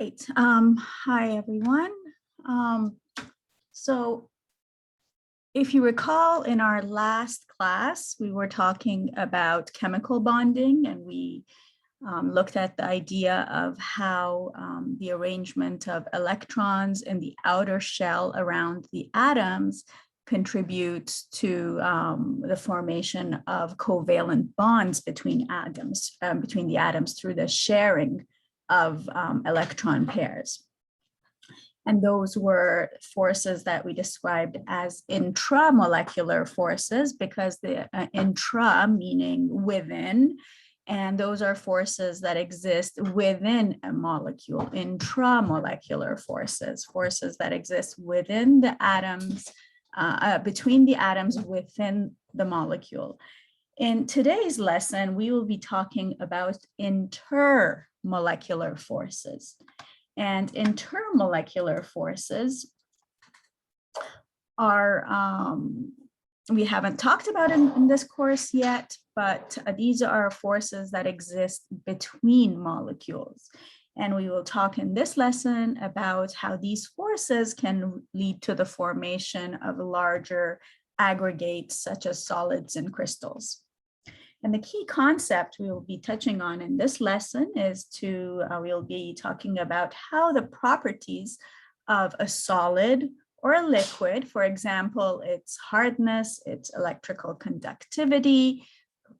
Right. Hi, everyone. So if you recall, in our last class, we were talking about chemical bonding, and we looked at the idea of how the arrangement of electrons in the outer shell around the atoms contributes to the formation of covalent bonds between the atoms through the sharing of electron pairs. And those were forces that we described as intramolecular forces, because the intra meaning within, and those are forces that exist within a molecule. Intramolecular forces, forces that exist within the atoms, between the atoms within the molecule. In today's lesson, we will be talking about intermolecular forces. And intermolecular forces are, we haven't talked about in this course yet, but these are forces that exist between molecules. And we will talk in this lesson about how these forces can lead to the formation of larger aggregates such as solids and crystals. And the key concept we will be touching on in this lesson is we'll be talking about how the properties of a solid or a liquid, for example, its hardness, its electrical conductivity,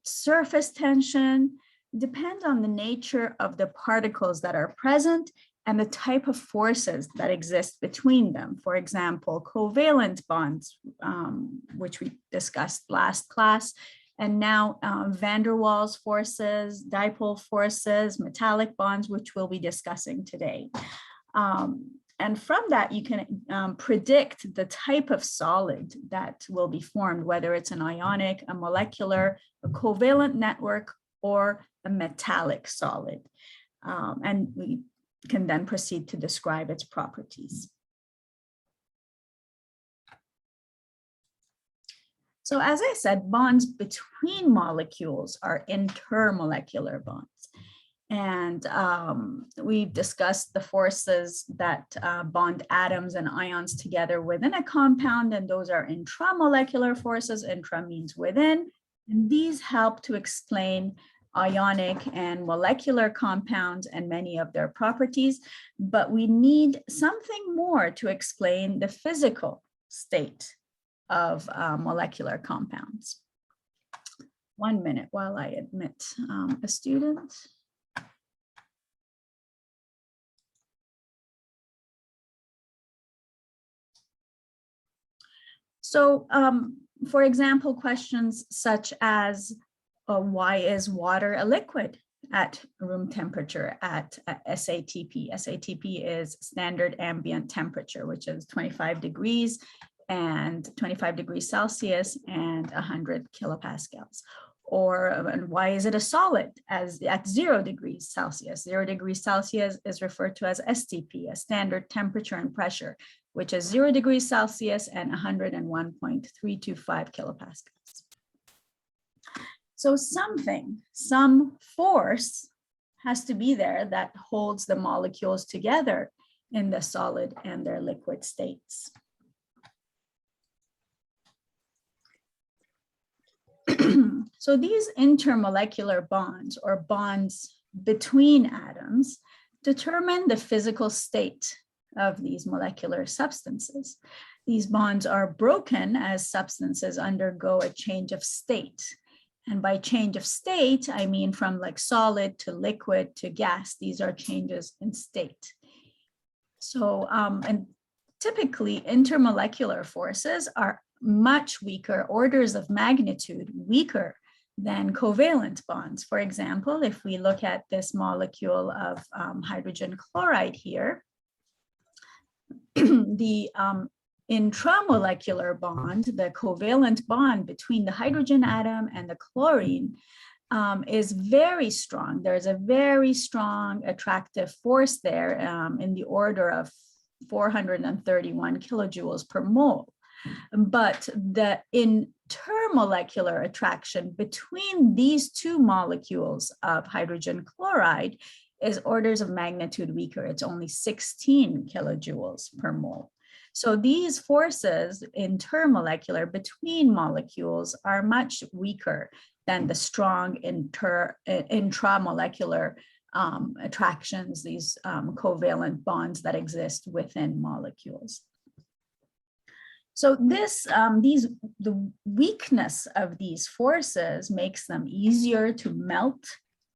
surface tension, depend on the nature of the particles that are present and the type of forces that exist between them. For example, covalent bonds, which we discussed last class, and now van der Waals forces, dipole forces, metallic bonds, which we'll be discussing today. And from that, you can predict the type of solid that will be formed, whether it's an ionic, a molecular, a covalent network, or a metallic solid. And we can then proceed to describe its properties. So as I said, bonds between molecules are intermolecular bonds. And we've discussed the forces that bond atoms and ions together within a compound, and those are intramolecular forces. Intra means within, and these help to explain ionic and molecular compounds and many of their properties. But we need something more to explain the physical state of molecular compounds. 1 minute while I admit a student. So, for example, questions such as, why is water a liquid at room temperature at SATP? SATP is standard ambient temperature, which is 25 degrees and 25 degrees Celsius and 100 kilopascals. Or why is it a solid at 0 degrees Celsius? 0 degrees Celsius is referred to as STP, a standard temperature and pressure, which is 0 degrees Celsius and 101.325 kilopascals. So some force has to be there that holds the molecules together in the solid and their liquid states. So these intermolecular bonds, or bonds between atoms, determine the physical state of these molecular substances. These bonds are broken as substances undergo a change of state. And by change of state, I mean from like solid to liquid to gas. These are changes in state. So, and typically intermolecular forces are much weaker, orders of magnitude weaker than covalent bonds. For example, if we look at this molecule of hydrogen chloride here, the intramolecular bond, the covalent bond between the hydrogen atom and the chlorine, is very strong. There's a very strong attractive force there in the order of 431 kilojoules per mole. But the intermolecular attraction between these two molecules of hydrogen chloride is orders of magnitude weaker. It's only 16 kilojoules per mole. So these forces intermolecular between molecules are much weaker than the strong intramolecular attractions, these covalent bonds that exist within molecules. So the weakness of these forces makes them easier to melt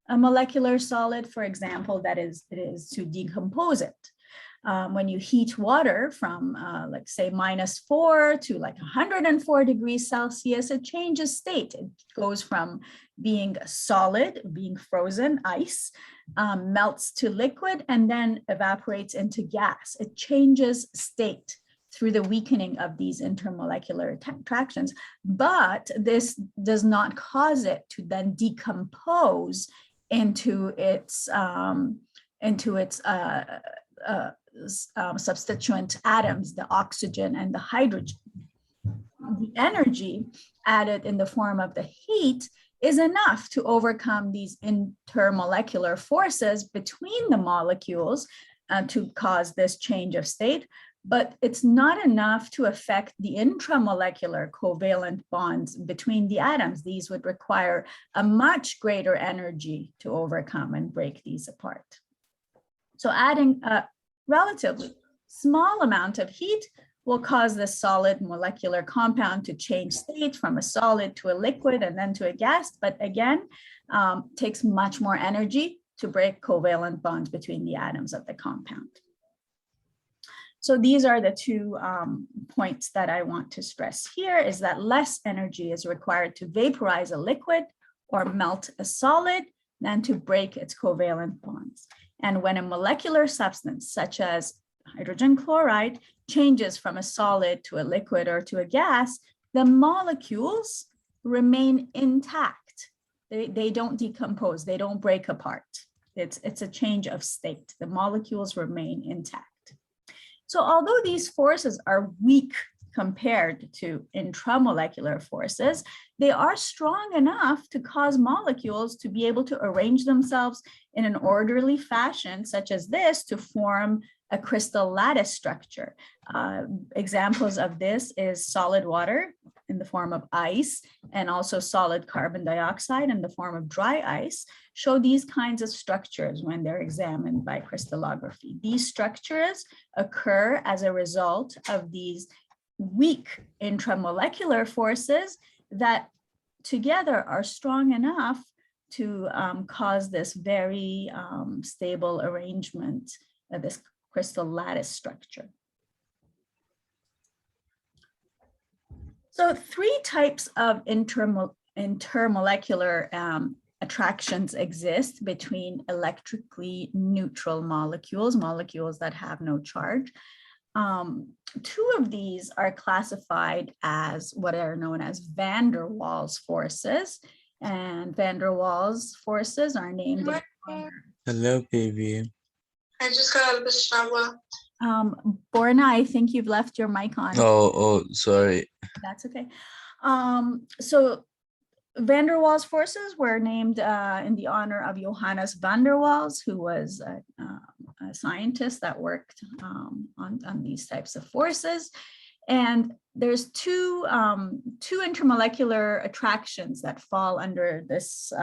a molecular solid, for example, it is to decompose it. When you heat water from like say -4 to like 104 degrees Celsius, it changes state. It goes from being a solid, being frozen ice, melts to liquid, and then evaporates into gas. It changes state through the weakening of these intermolecular attractions, but this does not cause it to then decompose into its substituent atoms, the oxygen and the hydrogen. The energy added in the form of the heat is enough to overcome these intermolecular forces between the molecules to cause this change of state, but it's not enough to affect the intramolecular covalent bonds between the atoms. These would require a much greater energy to overcome and break these apart. So adding a relatively small amount of heat will cause this solid molecular compound to change state from a solid to a liquid and then to a gas, but again, takes much more energy to break covalent bonds between the atoms of the compound. So these are the two points that I want to stress here, is that less energy is required to vaporize a liquid or melt a solid than to break its covalent bonds. And when a molecular substance, such as hydrogen chloride, changes from a solid to a liquid or to a gas, the molecules remain intact. They don't decompose, they don't break apart. It's a change of state. The molecules remain intact. So although these forces are weak compared to intramolecular forces, they are strong enough to cause molecules to be able to arrange themselves in an orderly fashion, such as this, to form a crystal lattice structure. Examples of this is solid water in the form of ice, and also solid carbon dioxide in the form of dry ice, show these kinds of structures when they're examined by crystallography. These structures occur as a result of these weak intramolecular forces that together are strong enough to cause this very stable arrangement of this crystal lattice structure. So three types of intermolecular attractions exist between electrically neutral molecules, molecules that have no charge. Two of these are classified as what are known as van der Waals forces, and van der Waals forces are named. Hello, baby. I just got out of the shower. Borna, I think you've left your mic on. Oh, sorry. That's okay. So van der Waals forces were named in the honor of Johannes van der Waals, who was a scientist that worked on these types of forces. And there's two intermolecular attractions that fall under this,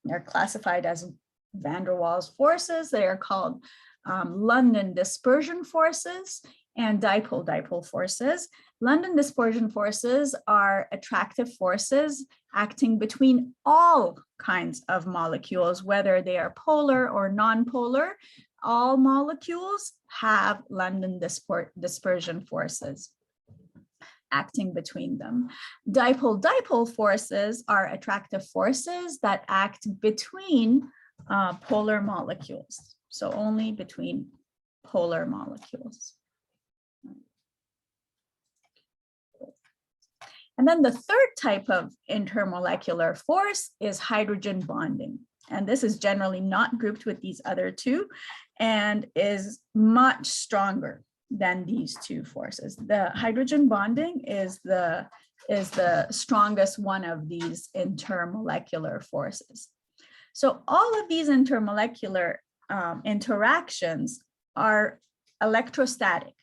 they're classified as van der Waals forces. They are called London dispersion forces and dipole-dipole forces. London dispersion forces are attractive forces acting between all kinds of molecules, whether they are polar or non-polar. All molecules have London dispersion forces acting between them. Dipole-dipole forces are attractive forces that act between polar molecules, so only between polar molecules. And then the third type of intermolecular force is hydrogen bonding. And this is generally not grouped with these other two and is much stronger than these two forces. The hydrogen bonding is the strongest one of these intermolecular forces. So all of these intermolecular interactions are electrostatic.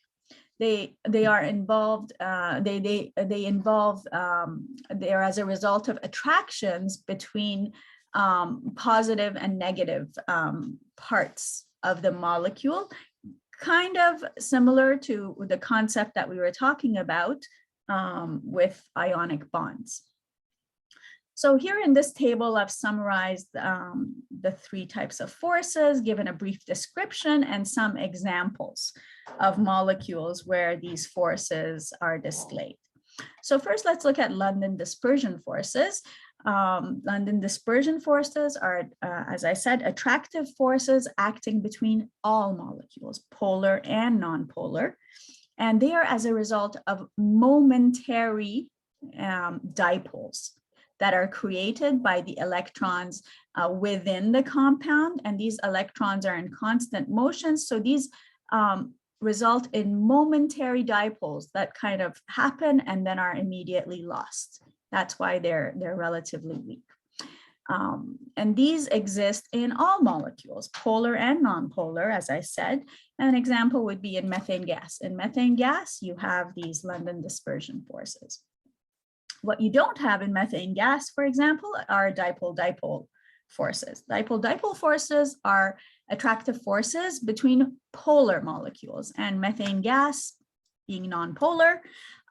They are involved. They involve. They are as a result of attractions between positive and negative parts of the molecule, kind of similar to the concept that we were talking about with ionic bonds. So here in this table, I've summarized the three types of forces, given a brief description and some examples of molecules where these forces are displayed. So first, let's look at London dispersion forces. London dispersion forces are, as I said, attractive forces acting between all molecules, polar and nonpolar. And they are as a result of momentary dipoles that are created by the electrons within the compound. And these electrons are in constant motion. So these result in momentary dipoles that kind of happen and then are immediately lost. That's why they're relatively weak. And these exist in all molecules, polar and nonpolar, as I said. An example would be in methane gas. In methane gas, you have these London dispersion forces. What you don't have in methane gas, for example, are dipole-dipole forces. Dipole-dipole forces are attractive forces between polar molecules, and methane gas, being nonpolar,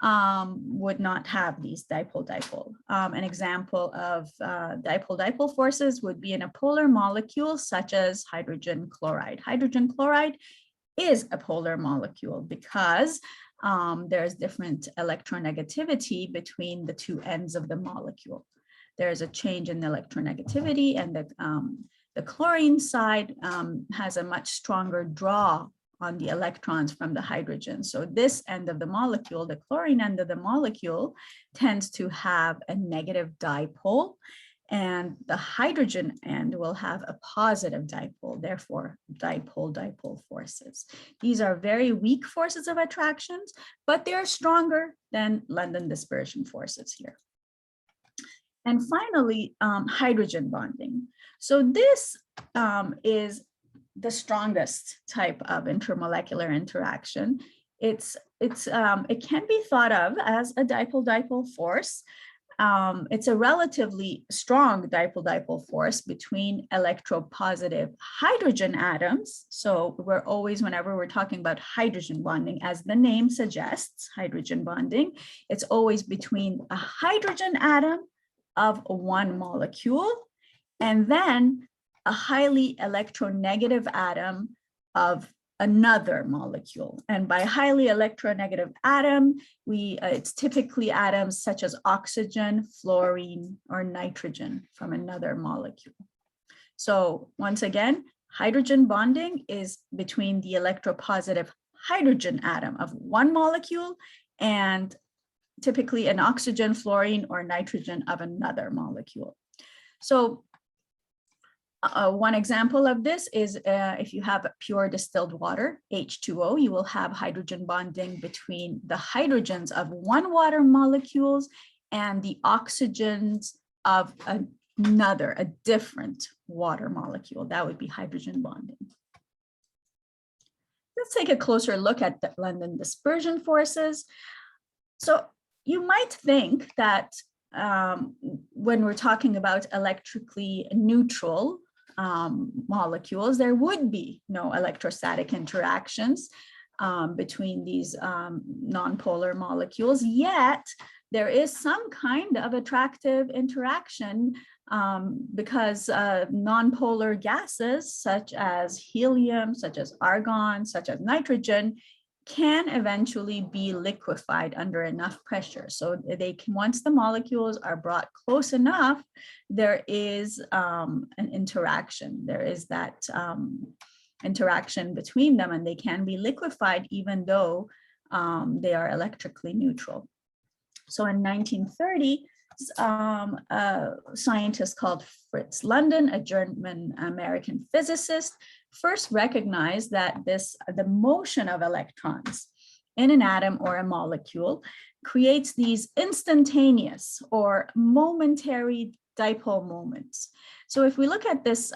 would not have these dipole-dipole. An example of dipole-dipole forces would be in a polar molecule such as hydrogen chloride. Hydrogen chloride is a polar molecule because there's different electronegativity between the two ends of the molecule. There's a change in the electronegativity, and the chlorine side has a much stronger draw on the electrons from the hydrogen. So this end of the molecule, the chlorine end of the molecule, tends to have a negative dipole, and the hydrogen end will have a positive dipole, therefore dipole-dipole forces. These are very weak forces of attractions, but they're stronger than London dispersion forces here. And finally, hydrogen bonding. So this is the strongest type of intermolecular interaction. It can be thought of as a dipole-dipole force. It's a relatively strong dipole-dipole force between electropositive hydrogen atoms. So we're always, whenever we're talking about hydrogen bonding, as the name suggests, hydrogen bonding, it's always between a hydrogen atom of one molecule and then a highly electronegative atom of another molecule. And by highly electronegative atom, it's typically atoms such as oxygen, fluorine, or nitrogen from another molecule. So once again, hydrogen bonding is between the electropositive hydrogen atom of one molecule and typically an oxygen, fluorine, or nitrogen of another molecule. So one example of this is if you have pure distilled water, H2O, you will have hydrogen bonding between the hydrogens of one water molecules and the oxygens of another, a different water molecule. That would be hydrogen bonding. Let's take a closer look at the London dispersion forces. So you might think that when we're talking about electrically neutral molecules, there would be no electrostatic interactions between these nonpolar molecules, yet there is some kind of attractive interaction because nonpolar gases such as helium, such as argon, such as nitrogen can eventually be liquefied under enough pressure. So they can, once the molecules are brought close enough, there is an interaction. There is that interaction between them, and they can be liquefied even though they are electrically neutral. So in 1930, a scientist called Fritz London, a German-American physicist, first recognized that the motion of electrons in an atom or a molecule creates these instantaneous or momentary dipole moments. So if we look at this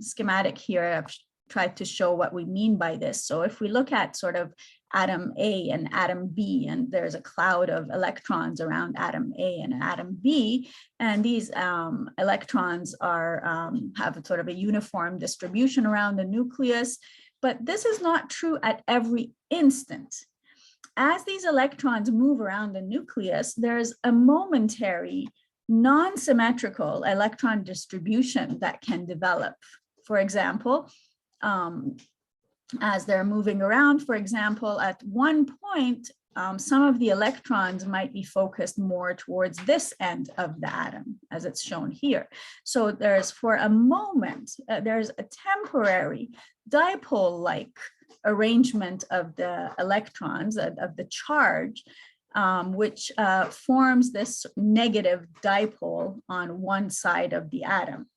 schematic here, I've tried to show what we mean by this. So if we look at sort of atom A and atom B, and there's a cloud of electrons around atom A and atom B, and these electrons are have a sort of a uniform distribution around the nucleus, but this is not true at every instant. As these electrons move around the nucleus, there's a momentary non-symmetrical electron distribution that can develop. For example, as they're moving around, for example, at one point, some of the electrons might be focused more towards this end of the atom, as it's shown here. So there's, for a moment, there's a temporary dipole-like arrangement of the electrons, of the charge, which forms this negative dipole on one side of the atom.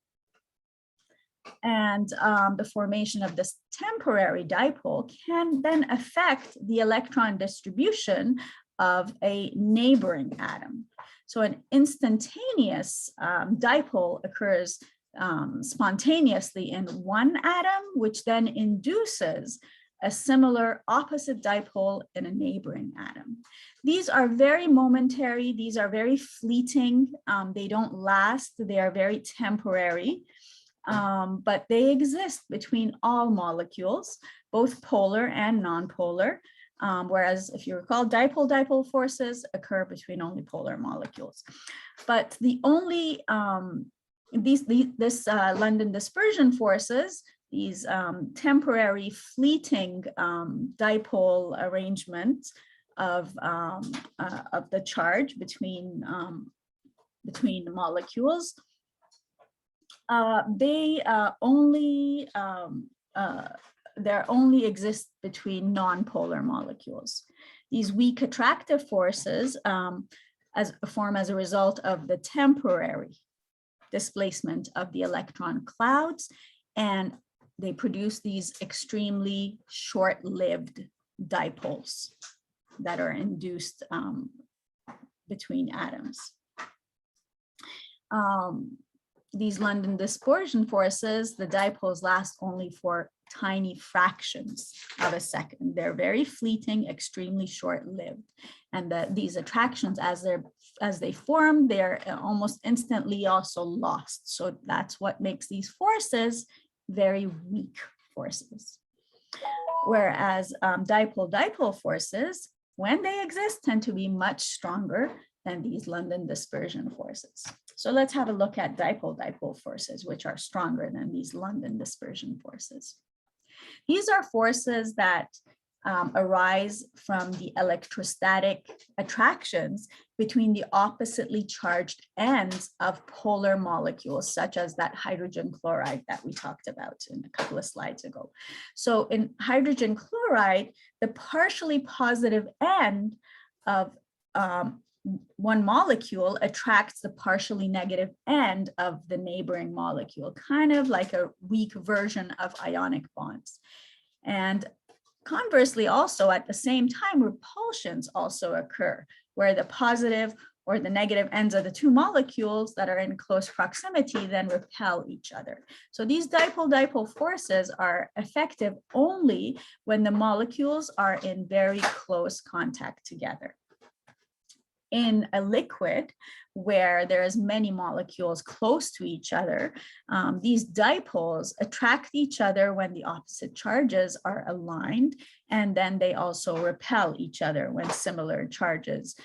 And the formation of this temporary dipole can then affect the electron distribution of a neighboring atom. So an instantaneous dipole occurs spontaneously in one atom, which then induces a similar opposite dipole in a neighboring atom. These are very momentary, these are very fleeting, they don't last, they are very temporary. But they exist between all molecules, both polar and non-polar, whereas if you recall, dipole-dipole forces occur between only polar molecules. But the only, this London dispersion forces, these temporary fleeting dipole arrangements of the charge between molecules, they only exist between non-polar molecules. These weak attractive forces form as a result of the temporary displacement of the electron clouds, and they produce these extremely short-lived dipoles that are induced between atoms. These London dispersion forces, the dipoles last only for tiny fractions of a second. They're very fleeting, extremely short-lived. And these attractions, as they form, they're almost instantly also lost. So that's what makes these forces very weak forces. Whereas dipole-dipole forces, when they exist, tend to be much stronger than these London dispersion forces. So let's have a look at dipole-dipole forces, which are stronger than these London dispersion forces. These are forces that arise from the electrostatic attractions between the oppositely charged ends of polar molecules, such as that hydrogen chloride that we talked about in a couple of slides ago. So in hydrogen chloride, the partially positive end of one molecule attracts the partially negative end of the neighboring molecule, kind of like a weak version of ionic bonds. And conversely, also at the same time, repulsions also occur, where the positive or the negative ends of the two molecules that are in close proximity then repel each other. So these dipole-dipole forces are effective only when the molecules are in very close contact together. In a liquid where there's many molecules close to each other, these dipoles attract each other when the opposite charges are aligned, and then they also repel each other when similar charges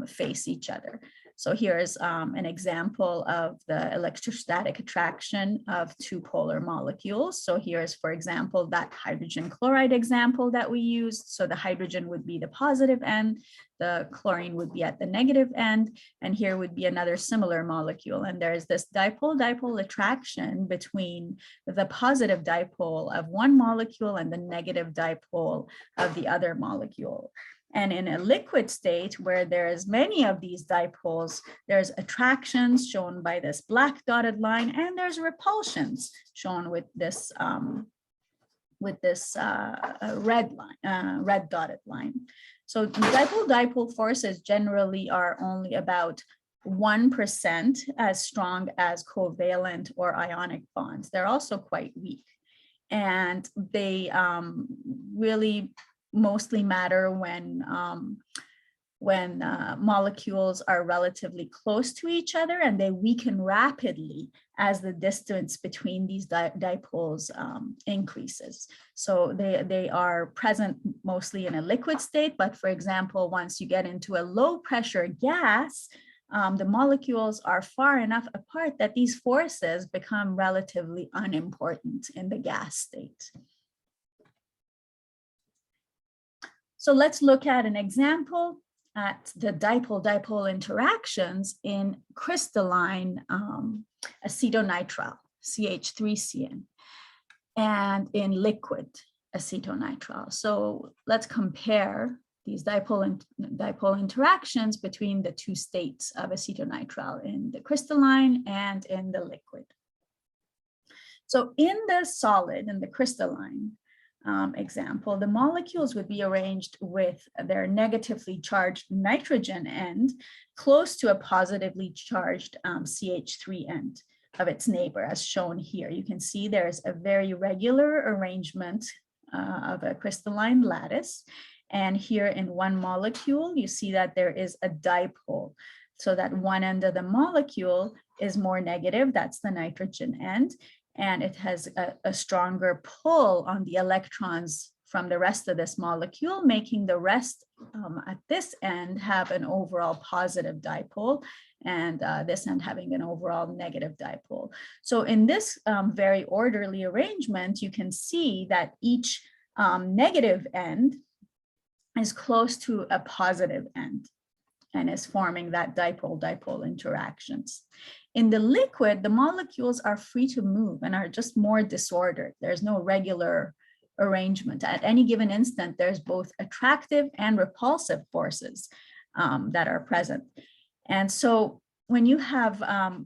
face each other. So here's an example of the electrostatic attraction of two polar molecules. So here's, for example, that hydrogen chloride example that we used. So the hydrogen would be the positive end, the chlorine would be at the negative end, and here would be another similar molecule. And there's this dipole-dipole attraction between the positive dipole of one molecule and the negative dipole of the other molecule. And in a liquid state where there's many of these dipoles, there's attractions shown by this black dotted line, and there's repulsions shown with this red dotted line. So dipole-dipole forces generally are only about 1% as strong as covalent or ionic bonds. They're also quite weak. and they really mostly matter when molecules are relatively close to each other, and they weaken rapidly as the distance between these dipoles increases. So they are present mostly in a liquid state, but for example, once you get into a low pressure gas, the molecules are far enough apart that these forces become relatively unimportant in the gas state. So let's look at an example at the dipole-dipole interactions in crystalline acetonitrile, CH3CN, and in liquid acetonitrile. So let's compare these dipole interactions between the two states of acetonitrile in the crystalline and in the liquid. So in the solid, in the crystalline example, the molecules would be arranged with their negatively charged nitrogen end close to a positively charged CH3 end of its neighbor, as shown here. You can see there's a very regular arrangement of a crystalline lattice. And here in one molecule, you see that there is a dipole. So that one end of the molecule is more negative, that's the nitrogen end, and it has a stronger pull on the electrons from the rest of this molecule, making the rest at this end have an overall positive dipole, and this end having an overall negative dipole. So in this very orderly arrangement, you can see that each negative end is close to a positive end and is forming that dipole-dipole interactions. In the liquid, the molecules are free to move and are just more disordered. There's no regular arrangement. At any given instant, there's both attractive and repulsive forces that are present. And so when you have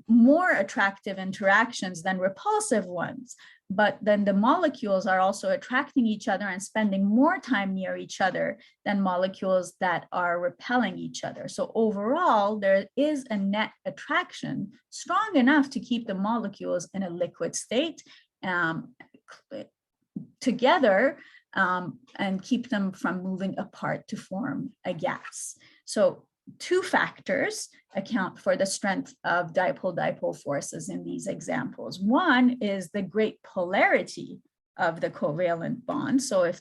more attractive interactions than repulsive ones, but then the molecules are also attracting each other and spending more time near each other than molecules that are repelling each other. So overall, there is a net attraction strong enough to keep the molecules in a liquid state together and keep them from moving apart to form a gas. So two factors account for the strength of dipole-dipole forces in these examples. One is the great polarity of the covalent bond. So if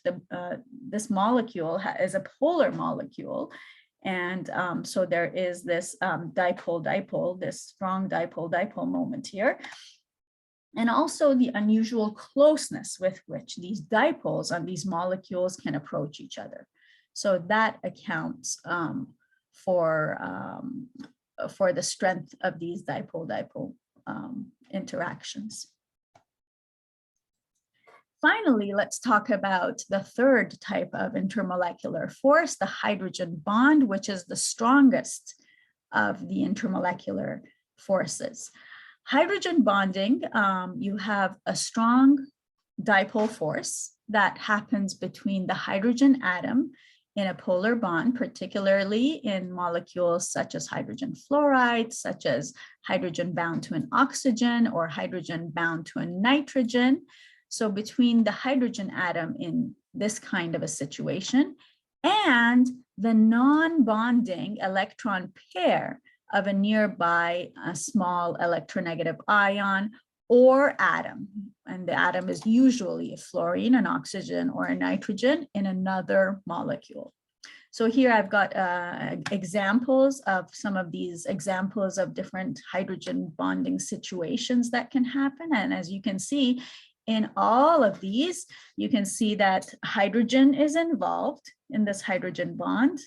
this molecule is a polar molecule, and so there is this dipole-dipole, this strong dipole-dipole moment here, and also the unusual closeness with which these dipoles on these molecules can approach each other. So that accounts for the strength of these dipole-dipole interactions. Finally, let's talk about the third type of intermolecular force, the hydrogen bond, which is the strongest of the intermolecular forces. Hydrogen bonding, you have a strong dipole force that happens between the hydrogen atom in a polar bond, particularly in molecules such as hydrogen fluoride, such as hydrogen bound to an oxygen or hydrogen bound to a nitrogen. So between the hydrogen atom in this kind of a situation and the non-bonding electron pair of a nearby small electronegative ion or atom, and the atom is usually a fluorine, an oxygen, or a nitrogen in another molecule. So here I've got examples of some of these examples of different hydrogen bonding situations that can happen. And as you can see, in all of these, you can see that hydrogen is involved in this hydrogen bond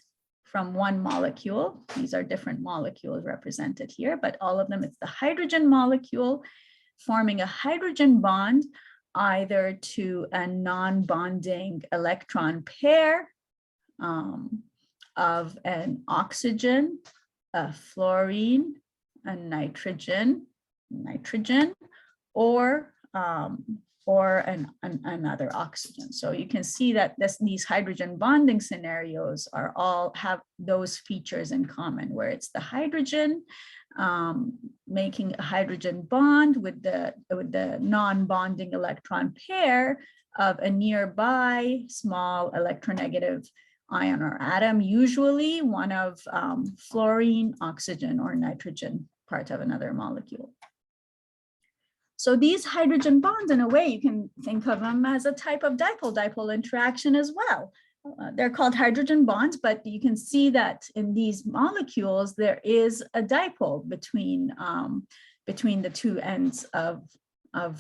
from one molecule. These are different molecules represented here, but all of them, it's the hydrogen molecule forming a hydrogen bond either to a non-bonding electron pair of an oxygen, a fluorine, a nitrogen, or another oxygen. So you can see that these hydrogen bonding scenarios are all have those features in common, where it's the hydrogen making a hydrogen bond with the non-bonding electron pair of a nearby small electronegative ion or atom, usually one of fluorine, oxygen, or nitrogen, part of another molecule. So these hydrogen bonds, in a way, you can think of them as a type of dipole-dipole interaction as well. They're called hydrogen bonds, but you can see that in these molecules, there is a dipole between the two ends of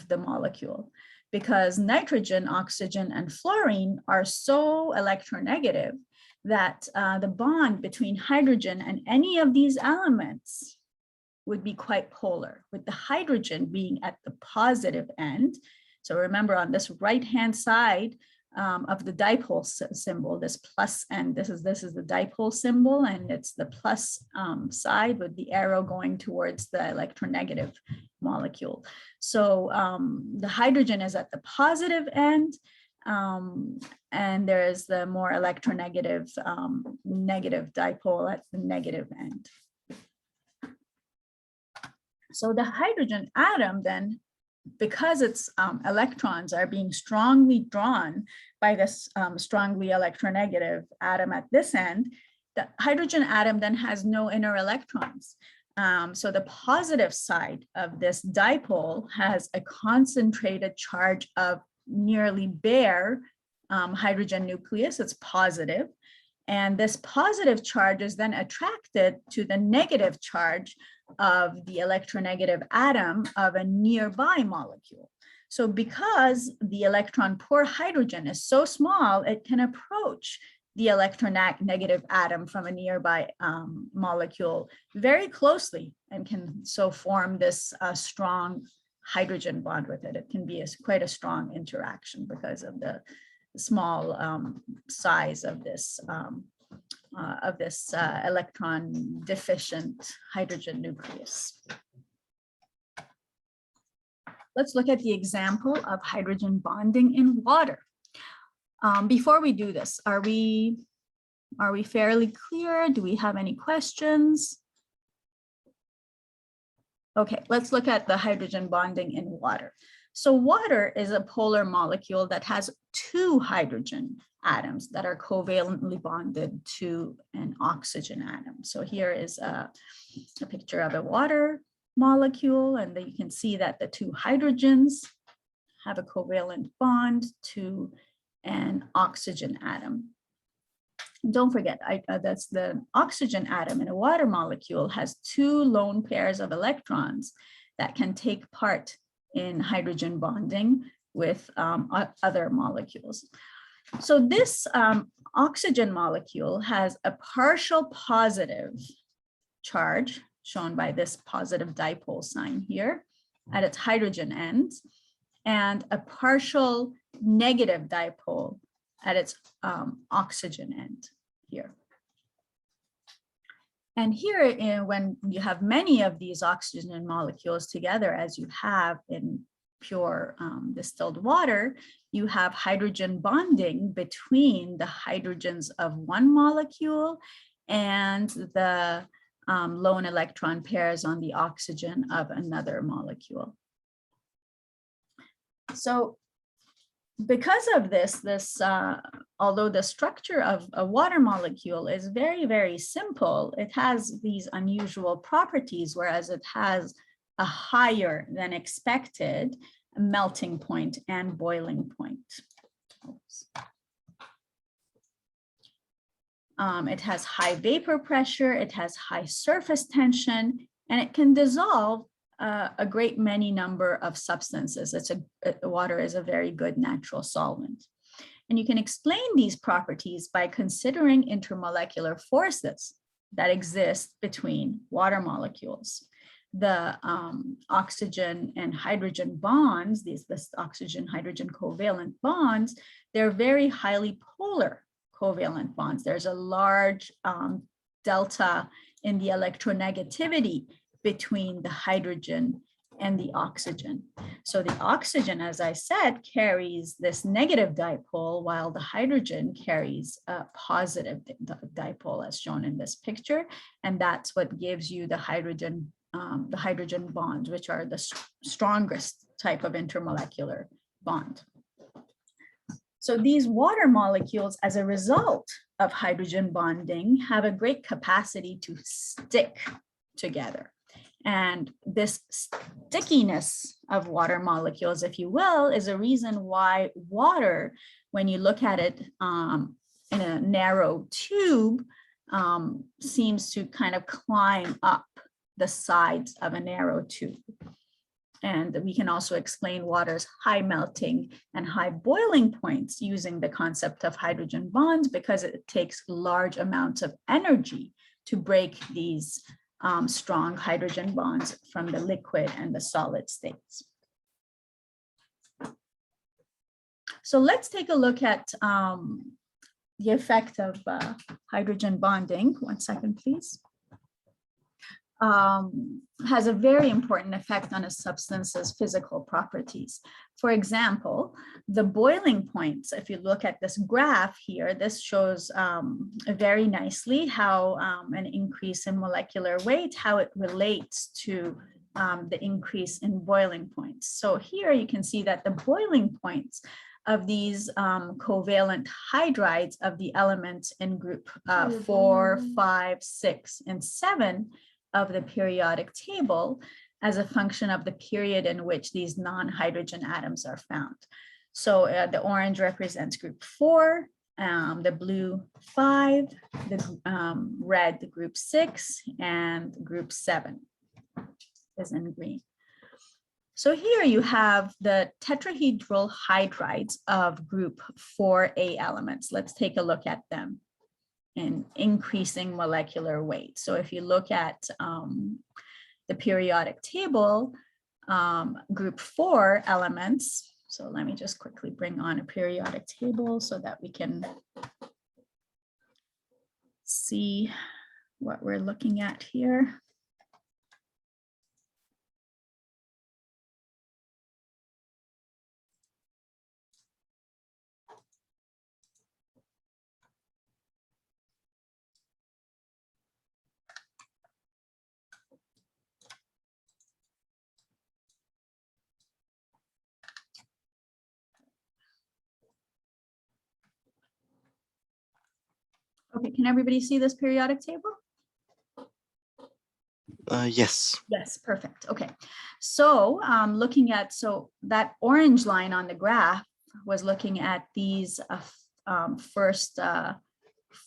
the molecule, because nitrogen, oxygen, and fluorine are so electronegative that the bond between hydrogen and any of these elements would be quite polar, with the hydrogen being at the positive end. So remember, on this right-hand side of the dipole symbol, this plus end, this is the dipole symbol, and it's the plus side with the arrow going towards the electronegative molecule. So the hydrogen is at the positive end, and there is the more electronegative negative dipole at the negative end. So the hydrogen atom then, because its electrons are being strongly drawn by this strongly electronegative atom at this end, the hydrogen atom then has no inner electrons. So the positive side of this dipole has a concentrated charge of nearly bare hydrogen nucleus. It's positive. And this positive charge is then attracted to the negative charge of the electronegative atom of a nearby molecule. So because the electron poor hydrogen is so small, it can approach the electronegative atom from a nearby molecule very closely and can so form this strong hydrogen bond with it. It can be quite a strong interaction because of the small size of this electron deficient hydrogen nucleus. Let's look at the example of hydrogen bonding in water. Before we do this, are we fairly clear? Do we have any questions? Okay, let's look at the hydrogen bonding in water. So water is a polar molecule that has two hydrogen atoms that are covalently bonded to an oxygen atom. So here is a picture of a water molecule, and you can see that the two hydrogens have a covalent bond to an oxygen atom. Don't forget, that's the oxygen atom in a water molecule has two lone pairs of electrons that can take part in hydrogen bonding with other molecules. So this oxygen molecule has a partial positive charge shown by this positive dipole sign here at its hydrogen end, and a partial negative dipole at its oxygen end here. And here, when you have many of these oxygen molecules together, as you have in pure distilled water, you have hydrogen bonding between the hydrogens of one molecule and the lone electron pairs on the oxygen of another molecule. So because of this, although the structure of a water molecule is very, very simple, it has these unusual properties, whereas it has a higher than expected melting point and boiling point. It has high vapor pressure, it has high surface tension, and it can dissolve a great many number of substances. Water is a very good natural solvent. And you can explain these properties by considering intermolecular forces that exist between water molecules. The oxygen and hydrogen bonds, this oxygen-hydrogen covalent bonds, they're very highly polar covalent bonds. There's a large delta in the electronegativity between the hydrogen and the oxygen. So the oxygen, as I said, carries this negative dipole, while the hydrogen carries a positive dipole, as shown in this picture. And that's what gives you the hydrogen the hydrogen bonds, which are the strongest type of intermolecular bond. So these water molecules, as a result of hydrogen bonding, have a great capacity to stick together. And this stickiness of water molecules, if you will, is a reason why water, when you look at it in a narrow tube, seems to kind of climb up the sides of a narrow tube. And we can also explain water's high melting and high boiling points using the concept of hydrogen bonds, because it takes large amounts of energy to break these strong hydrogen bonds from the liquid and the solid states. So let's take a look at the effect of hydrogen bonding. 1 second, please. Has a very important effect on a substance's physical properties. For example, the boiling points, if you look at this graph here, this shows very nicely how an increase in molecular weight, how it relates to the increase in boiling points. So here you can see that the boiling points of these covalent hydrides of the elements in group 4, 5, 6, and 7 of the periodic table as a function of the period in which these non-hydrogen atoms are found. So the orange represents group 4, the blue 5, the red group 6, and group 7 is in green. So here you have the tetrahedral hydrides of group 4A elements. Let's take a look at them in increasing molecular weight. So if you look at the periodic table, group 4 elements, so let me just quickly bring on a periodic table so that we can see what we're looking at here. Okay, can everybody see this periodic table? Yes. Yes, perfect. Okay, so looking at, so that orange line on the graph was looking at these first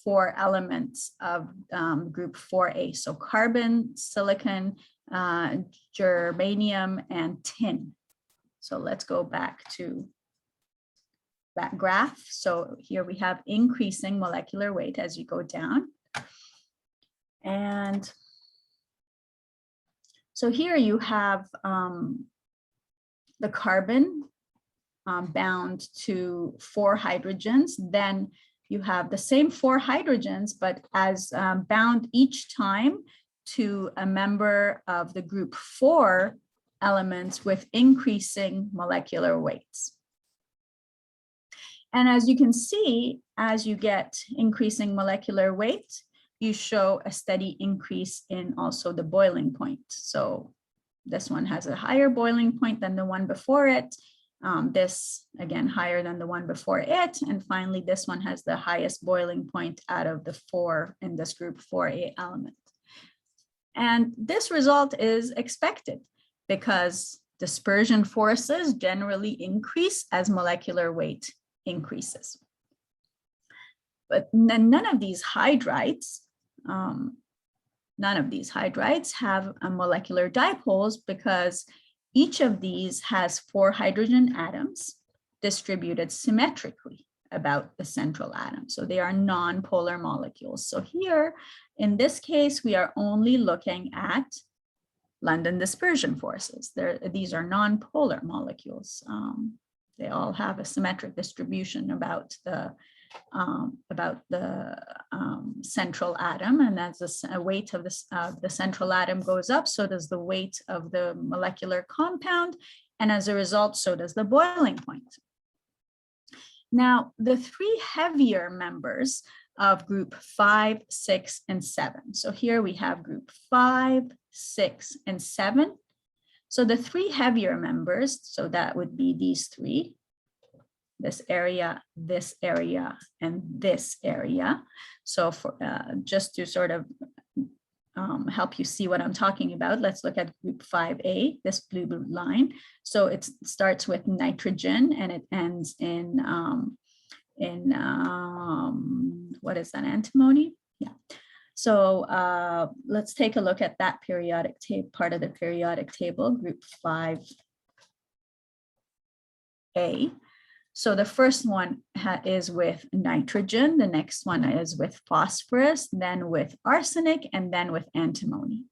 4 elements of group 4A. So carbon, silicon, germanium, and tin. So let's go back to that graph. So here we have increasing molecular weight as you go down. And so here you have the carbon bound to 4 hydrogens. Then you have the same 4 hydrogens, but as bound each time to a member of the group 4 elements with increasing molecular weights. And as you can see, as you get increasing molecular weight, you show a steady increase in also the boiling point. So this one has a higher boiling point than the one before it. This, again, higher than the one before it. And finally, this one has the highest boiling point out of the 4 in this group 4A element. And this result is expected because dispersion forces generally increase as molecular weight increases. But none of these hydrides have a molecular dipoles because each of these has 4 hydrogen atoms distributed symmetrically about the central atom. So they are non-polar molecules. So here, in this case, we are only looking at London dispersion forces. These are non-polar molecules. They all have a symmetric distribution about the central atom, and as the weight of the central atom goes up, so does the weight of the molecular compound, and as a result, so does the boiling point. Now, the 3 heavier members of group 5, 6, and 7. So here we have group 5, 6, and 7. So the 3 heavier members, so that would be these 3, this area, and this area. So for just to sort of help you see what I'm talking about, let's look at group 5A, this blue line. So it starts with nitrogen and it ends in what is that, antimony? Yeah. So let's take a look at that periodic table, part of the periodic table, group 5A. So the first one is with nitrogen, the next one is with phosphorus, then with arsenic, and then with antimony.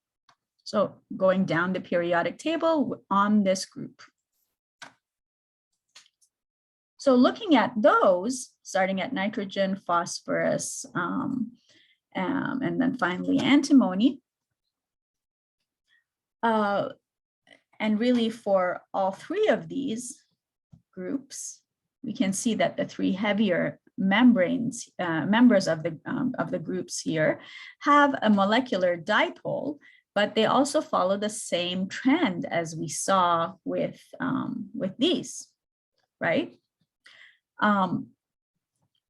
So going down the periodic table on this group. So looking at those, starting at nitrogen, phosphorus, and then finally antimony. And really for all 3 of these groups, we can see that the 3 heavier members of the groups here have a molecular dipole, but they also follow the same trend as we saw with these, right?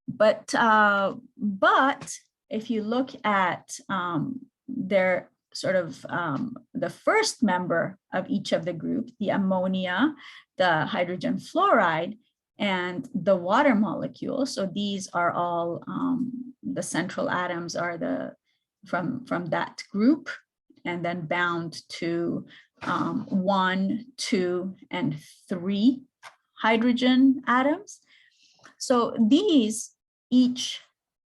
But if you look at their sort of the first member of each of the group, the ammonia, the hydrogen fluoride, and the water molecule. So these are all the central atoms are from that group, and then bound to 1, 2, and 3 hydrogen atoms. So these each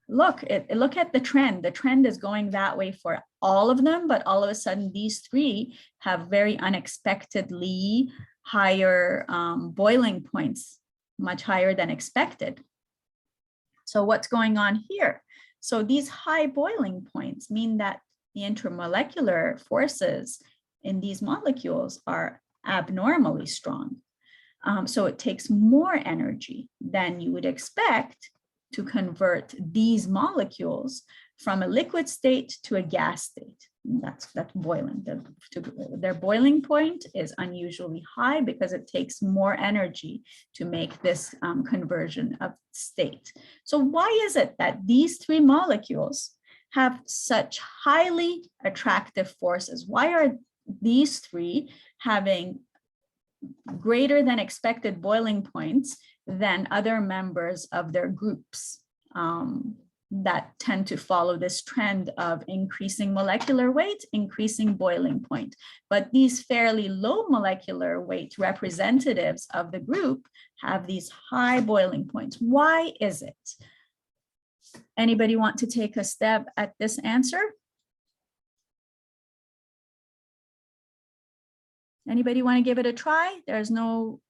look at the trend. The trend is going that way for all of them, but all of a sudden these 3 have very unexpectedly higher boiling points, much higher than expected. So what's going on here? So these high boiling points mean that the intermolecular forces in these molecules are abnormally strong. So it takes more energy than you would expect to convert these molecules from a liquid state to a gas state. That's boiling. Their boiling point is unusually high because it takes more energy to make this conversion of state. So why is it that these 3 molecules have such highly attractive forces? Why are these 3 having greater than expected boiling points than other members of their groups that tend to follow this trend of increasing molecular weight, increasing boiling point? But these fairly low molecular weight representatives of the group have these high boiling points. Why is it? Anybody want to take a stab at this answer? Anybody want to give it a try? There's no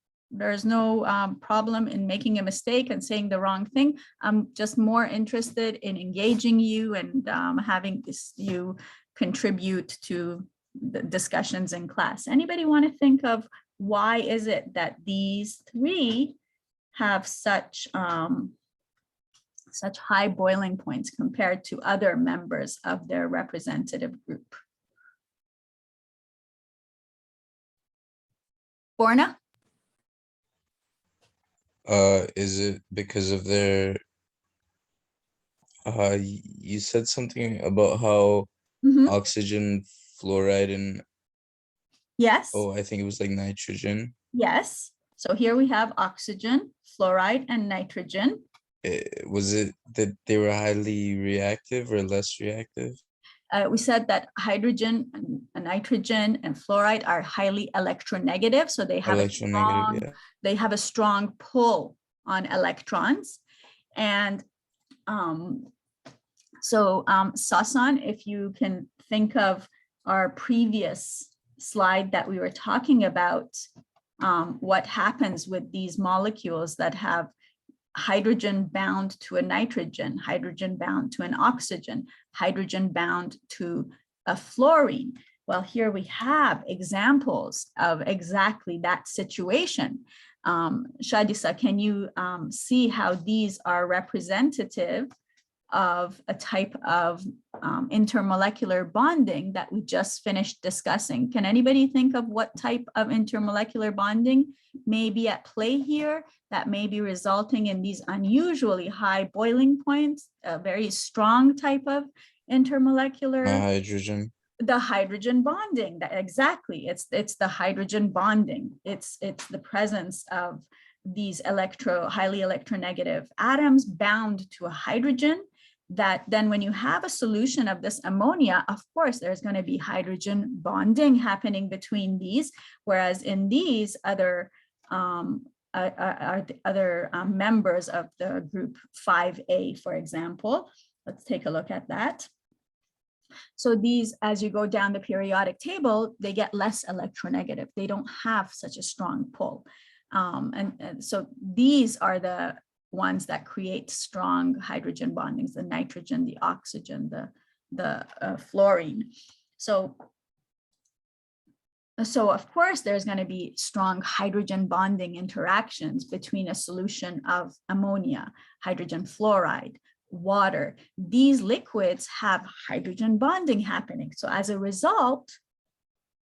problem in making a mistake and saying the wrong thing. I'm just more interested in engaging you and having you contribute to the discussions in class. Anybody want to think of why is it that these 3 have such high boiling points compared to other members of their representative group? Borna? Is it because of their you said something about how oxygen, fluoride, and Yes. I think it was like nitrogen. Yes. So here we have oxygen, fluoride, and nitrogen. Was it that they were highly reactive or less reactive? We said that hydrogen, nitrogen, and fluoride are highly electronegative, so they have they have a strong pull on electrons. And Sasan, if you can think of our previous slide that we were talking about, what happens with these molecules that have hydrogen bound to a nitrogen, hydrogen bound to an oxygen, hydrogen bound to a fluorine. Well, here we have examples of exactly that situation. Shadisa, can you see how these are representative of a type of intermolecular bonding that we just finished discussing. Can anybody think of what type of intermolecular bonding may be at play here that may be resulting in these unusually high boiling points, a very strong type of intermolecular? Hydrogen. The hydrogen bonding, that exactly, it's the hydrogen bonding. It's the presence of these highly electronegative atoms bound to a hydrogen, that then when you have a solution of this ammonia, of course, there's going to be hydrogen bonding happening between these, whereas in these other members of the group 5A, for example, let's take a look at that. So these, as you go down the periodic table, they get less electronegative. They don't have such a strong pull. And so these are the ones that create strong hydrogen bondings, the nitrogen, the oxygen, the fluorine. So of course, there's going to be strong hydrogen bonding interactions between a solution of ammonia, hydrogen fluoride, water. These liquids have hydrogen bonding happening. So as a result,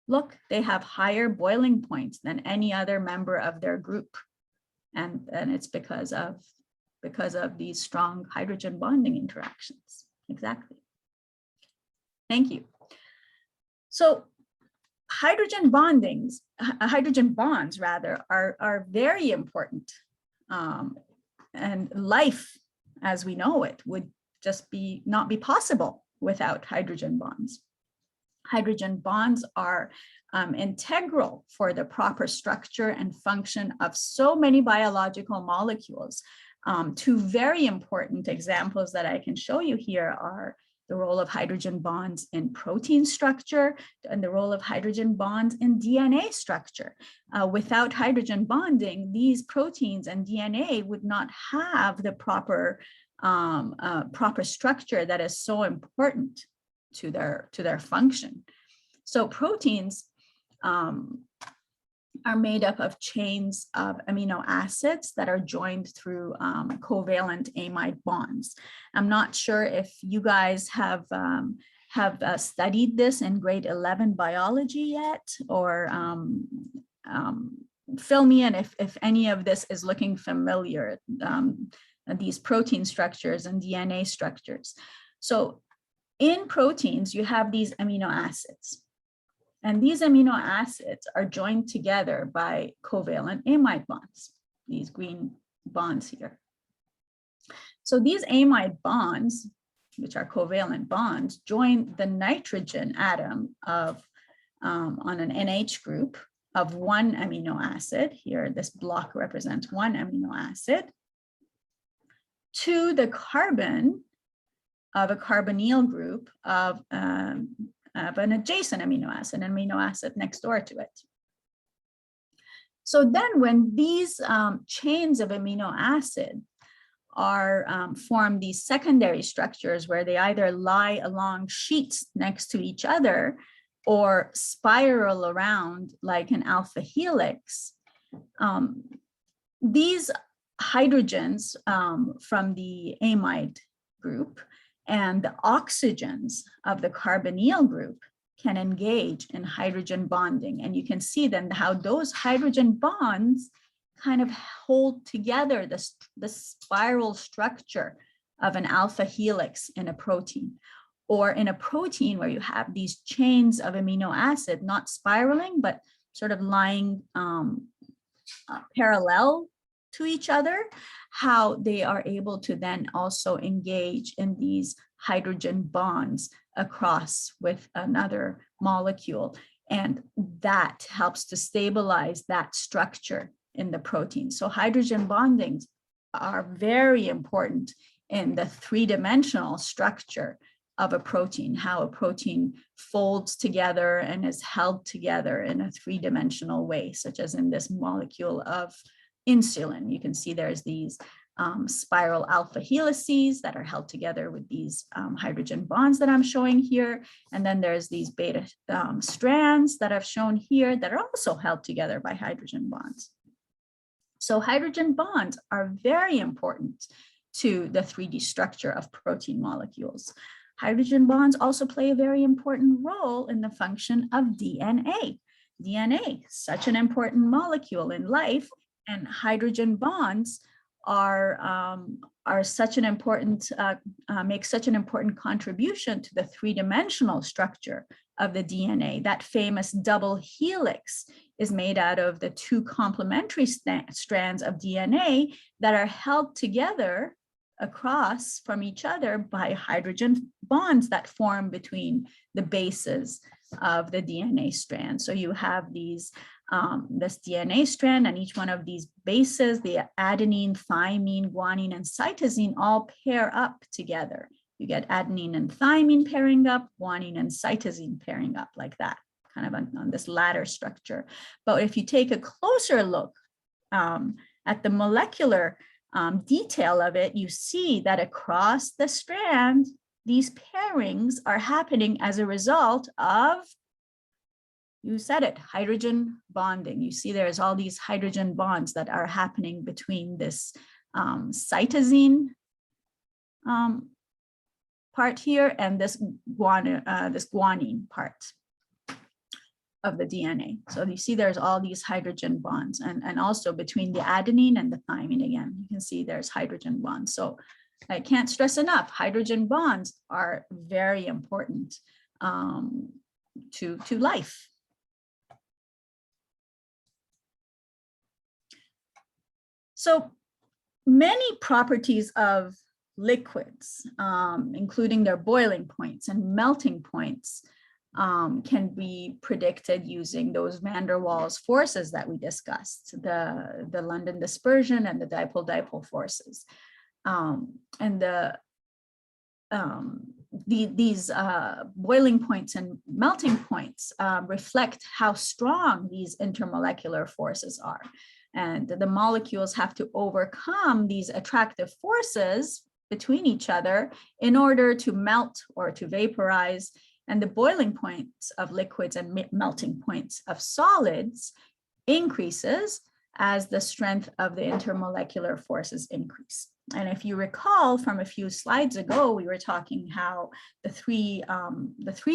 look, they have higher boiling points than any other member of their group. And it's because of these strong hydrogen bonding interactions. Exactly. Thank you. So hydrogen bonds rather are very important. And life as we know it would just not be possible without hydrogen bonds. Hydrogen bonds are integral for the proper structure and function of so many biological molecules. Two very important examples that I can show you here are the role of hydrogen bonds in protein structure and the role of hydrogen bonds in DNA structure. Without hydrogen bonding, these proteins and DNA would not have the proper structure that is so important to their function. So proteins are made up of chains of amino acids that are joined through covalent amide bonds. I'm not sure if you guys have studied this in grade 11 biology yet, or fill me in if any of this is looking familiar, these protein structures and DNA structures. So in proteins, you have these amino acids. And these amino acids are joined together by covalent amide bonds, these green bonds here. So these amide bonds, which are covalent bonds, join the nitrogen atom of on an NH group of one amino acid. Here, this block represents one amino acid to the carbon of a carbonyl group of an adjacent amino acid next door to it. So then when these chains of amino acid are form these secondary structures where they either lie along sheets next to each other or spiral around like an alpha helix, these hydrogens from the amide group and the oxygens of the carbonyl group can engage in hydrogen bonding. And you can see then how those hydrogen bonds kind of hold together the spiral structure of an alpha helix in a protein, or in a protein where you have these chains of amino acid, not spiraling, but sort of lying parallel to each other, how they are able to then also engage in these hydrogen bonds across with another molecule. And that helps to stabilize that structure in the protein. So hydrogen bondings are very important in the three-dimensional structure of a protein, how a protein folds together and is held together in a three-dimensional way, such as in this molecule of insulin. You can see there's these spiral alpha helices that are held together with these hydrogen bonds that I'm showing here. And then there's these beta strands that I've shown here that are also held together by hydrogen bonds. So hydrogen bonds are very important to the 3D structure of protein molecules. Hydrogen bonds also play a very important role in the function of DNA. DNA, such an important molecule in life, and hydrogen bonds are such an important, make such an important contribution to the three-dimensional structure of the DNA. That famous double helix is made out of the two complementary strands of DNA that are held together across from each other by hydrogen bonds that form between the bases of the DNA strand. So you have these this DNA strand, and each one of these bases, the adenine, thymine, guanine, and cytosine, all pair up together. You get adenine and thymine pairing up, guanine and cytosine pairing up like that, kind of on this ladder structure. But if you take a closer look at the molecular detail of it, you see that across the strand, these pairings are happening as a result of, you said it, hydrogen bonding. You see there's all these hydrogen bonds that are happening between this cytosine part here and this guanine part of the DNA. So you see there's all these hydrogen bonds, and also between the adenine and the thymine, again, you can see there's hydrogen bonds. So I can't stress enough, hydrogen bonds are very important to life. So many properties of liquids, including their boiling points and melting points, can be predicted using those van der Waals forces that we discussed, the London dispersion and the dipole-dipole forces. These boiling points and melting points reflect how strong these intermolecular forces are. And the molecules have to overcome these attractive forces between each other in order to melt or to vaporize. And the boiling points of liquids and melting points of solids increases as the strength of the intermolecular forces increase. And if you recall from a few slides ago, we were talking how the three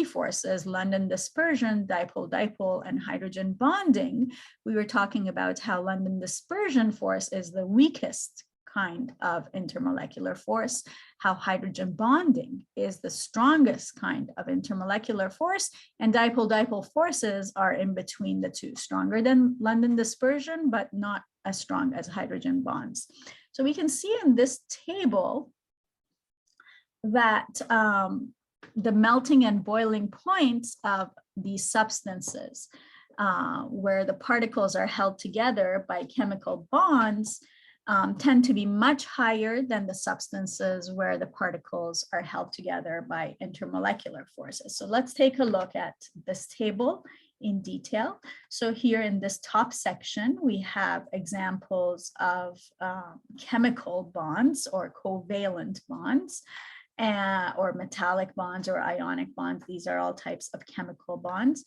forces, London dispersion, dipole-dipole, and hydrogen bonding, we were talking about how London dispersion force is the weakest kind of intermolecular force, how hydrogen bonding is the strongest kind of intermolecular force, and dipole-dipole forces are in between the two, stronger than London dispersion, but not as strong as hydrogen bonds. So we can see in this table that the melting and boiling points of these substances, where the particles are held together by chemical bonds, tend to be much higher than the substances where the particles are held together by intermolecular forces. So let's take a look at this table in detail. So here in this top section, we have examples of chemical bonds or covalent bonds, or metallic bonds or ionic bonds. These are all types of chemical bonds,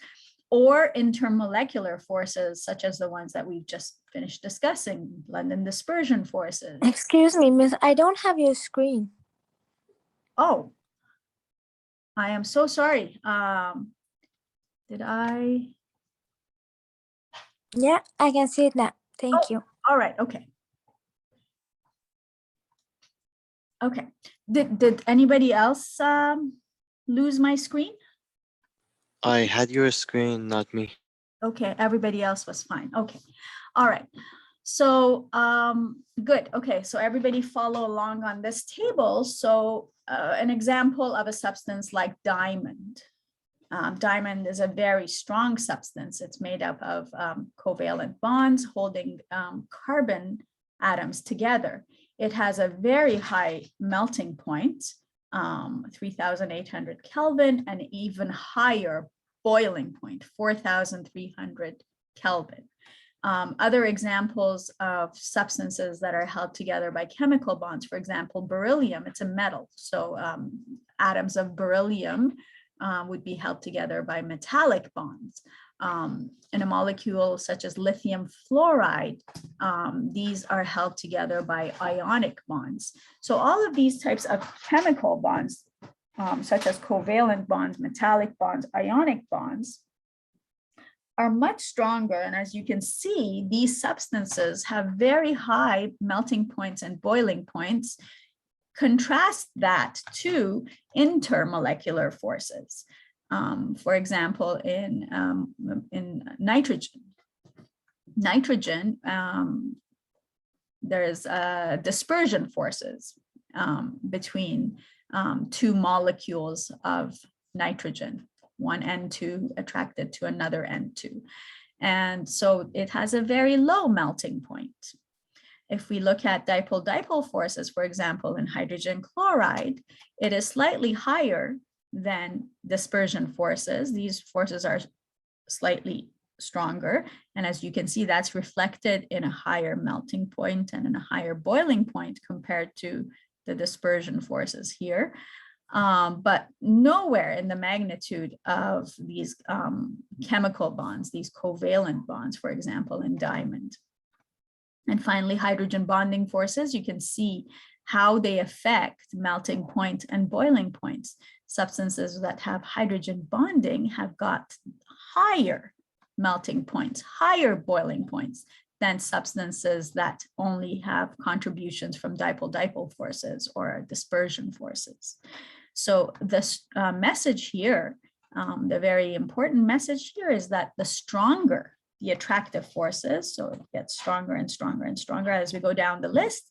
or intermolecular forces, such as the ones that we've just finished discussing, London dispersion forces. Excuse me, Miss, I don't have your screen. Oh, I am so sorry. Did I? Yeah, I can see it now. Thank you. All right, okay. Okay, did anybody else lose my screen? I had your screen, not me. Okay, everybody else was fine. Okay, all right. So good. Okay, so everybody follow along on this table. So an example of a substance like diamond. Diamond is a very strong substance. It's made up of covalent bonds holding carbon atoms together. It has a very high melting point, 3,800 Kelvin, and even higher boiling point, 4,300 Kelvin. Other examples of substances that are held together by chemical bonds, for example, beryllium, it's a metal. So atoms of beryllium would be held together by metallic bonds. in a molecule such as lithium fluoride, these are held together by ionic bonds. So all of these types of chemical bonds, such as covalent bonds, metallic bonds, ionic bonds, are much stronger. And as you can see, these substances have very high melting points and boiling points. Contrast that to intermolecular forces. For example, in nitrogen, there's dispersion forces between two molecules of nitrogen, one N2 attracted to another N2. And so it has a very low melting point. If we look at dipole-dipole forces, for example, in hydrogen chloride, it is slightly higher than dispersion forces. These forces are slightly stronger. And as you can see, that's reflected in a higher melting point and in a higher boiling point compared to the dispersion forces here. But nowhere in the magnitude of these chemical bonds, these covalent bonds, for example, in diamond. And finally, hydrogen bonding forces, you can see how they affect melting point and boiling points. Substances that have hydrogen bonding have got higher melting points, higher boiling points than substances that only have contributions from dipole-dipole forces or dispersion forces. So this message here, the very important message here is that the stronger the attractive forces, so it gets stronger and stronger and stronger as we go down the list,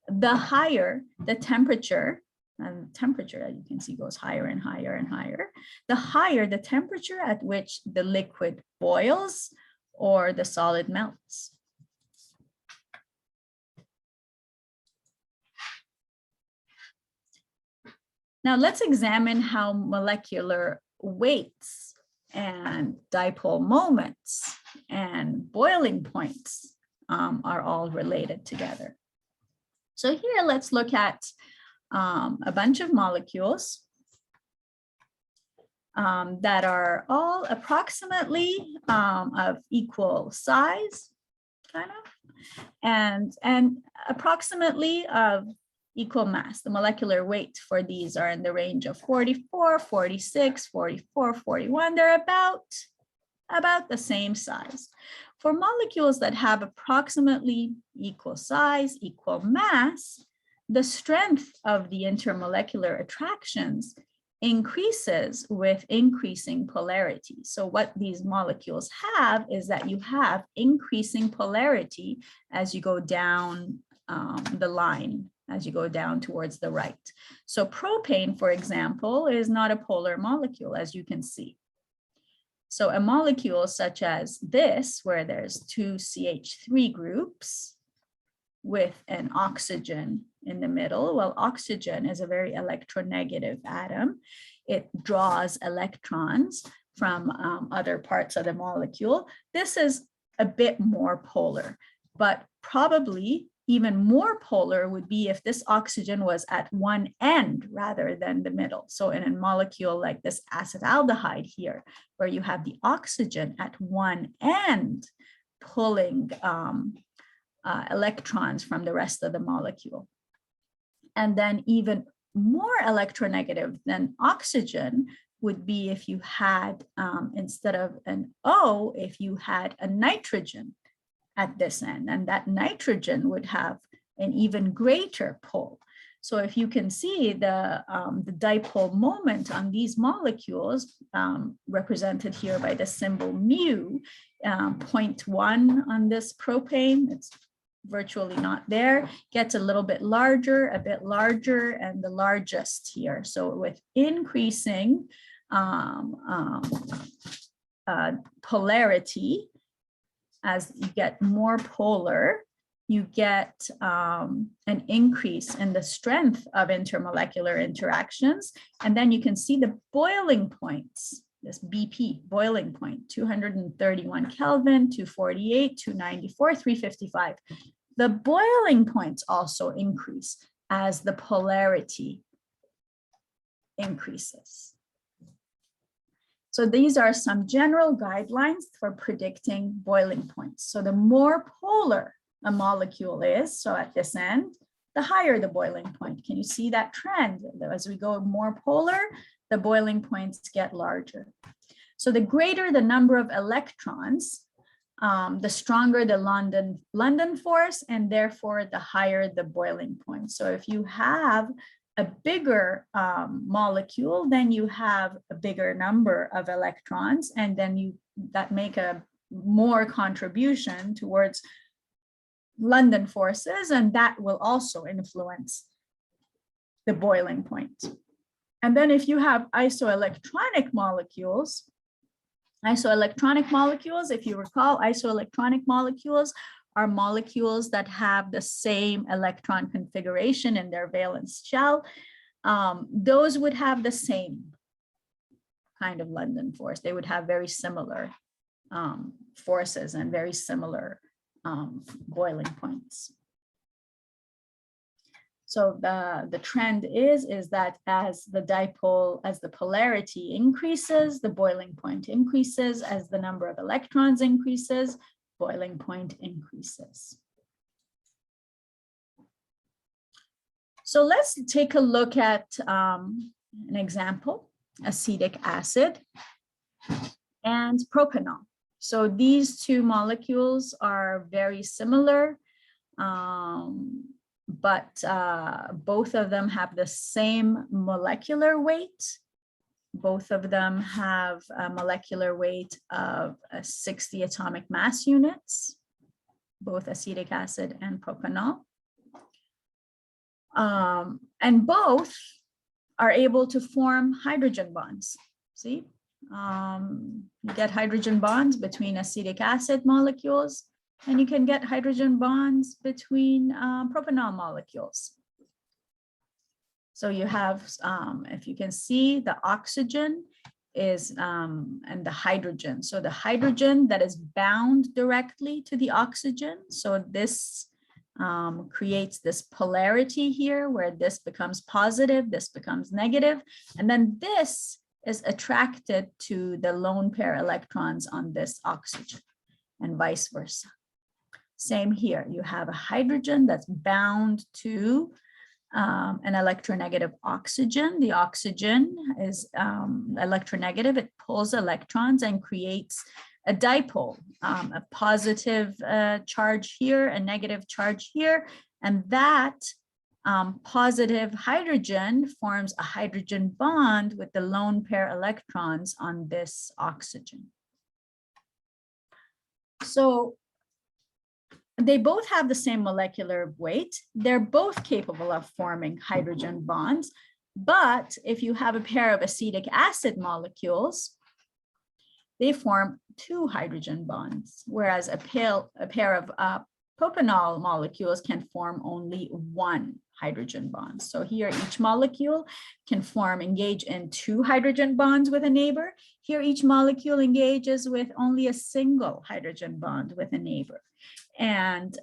the higher the temperature, and temperature, as you can see, goes higher and higher and higher, the higher the temperature at which the liquid boils or the solid melts. Now let's examine how molecular weights and dipole moments and boiling points are all related together. So here, let's look at a bunch of molecules that are all approximately of equal size, kind of, and approximately of equal mass. The molecular weight for these are in the range of 44, 46, 44, 41. They're about the same size. For molecules that have approximately equal size, equal mass, the strength of the intermolecular attractions increases with increasing polarity. So what these molecules have is that you have increasing polarity as you go down the line, as you go down towards the right. So propane, for example, is not a polar molecule, as you can see. So a molecule such as this, where there's two CH3 groups with an oxygen in the middle, well, oxygen is a very electronegative atom. It draws electrons from other parts of the molecule. This is a bit more polar, but probably even more polar would be if this oxygen was at one end rather than the middle. So in a molecule like this acetaldehyde here, where you have the oxygen at one end pulling electrons from the rest of the molecule. And then even more electronegative than oxygen would be if you had, instead of an O, if you had a nitrogen at this end, and that nitrogen would have an even greater pull. So if you can see the dipole moment on these molecules, represented here by the symbol mu, 0.1 on this propane, it's virtually not there, gets a little bit larger, a bit larger, and the largest here. So with increasing polarity, as you get more polar, you get an increase in the strength of intermolecular interactions. And then you can see the boiling points, this BP, boiling point, 231 Kelvin, 248, 294, 355. The boiling points also increase as the polarity increases. So these are some general guidelines for predicting boiling points. So the more polar a molecule is, so at this end, the higher the boiling point. Can you see that trend? As we go more polar, the boiling points get larger. So the greater the number of electrons, the stronger the London force, and therefore the higher the boiling point. So if you have a bigger molecule, then you have a bigger number of electrons, and then that make a more contribution towards London forces, and that will also influence the boiling point. And then if you have isoelectronic molecules, if you recall, isoelectronic molecules are molecules that have the same electron configuration in their valence shell. Those would have the same kind of London force. They would have very similar forces and very similar boiling points. So the trend is that as the polarity increases, the boiling point increases. As the number of electrons increases, boiling point increases. So let's take a look at an example, acetic acid and propanol. So these two molecules are very similar, but both of them have the same molecular weight. Both of them have a molecular weight of 60 atomic mass units, both acetic acid and propanol. And both are able to form hydrogen bonds. See, you get hydrogen bonds between acetic acid molecules, and you can get hydrogen bonds between propanol molecules. So you have, if you can see, the oxygen is, and the hydrogen. So the hydrogen that is bound directly to the oxygen. So this creates this polarity here where this becomes positive, this becomes negative, and then this is attracted to the lone pair electrons on this oxygen and vice versa. Same here, you have a hydrogen that's bound to an electronegative oxygen. The oxygen is electronegative, it pulls electrons and creates a dipole, a positive charge here, a negative charge here, and that positive hydrogen forms a hydrogen bond with the lone pair electrons on this oxygen. So they both have the same molecular weight. They're both capable of forming hydrogen bonds, but if you have a pair of acetic acid molecules, they form two hydrogen bonds, whereas a pair of propanol molecules can form only one hydrogen bond. So here each molecule can engage in two hydrogen bonds with a neighbor. Here each molecule engages with only a single hydrogen bond with a neighbor. And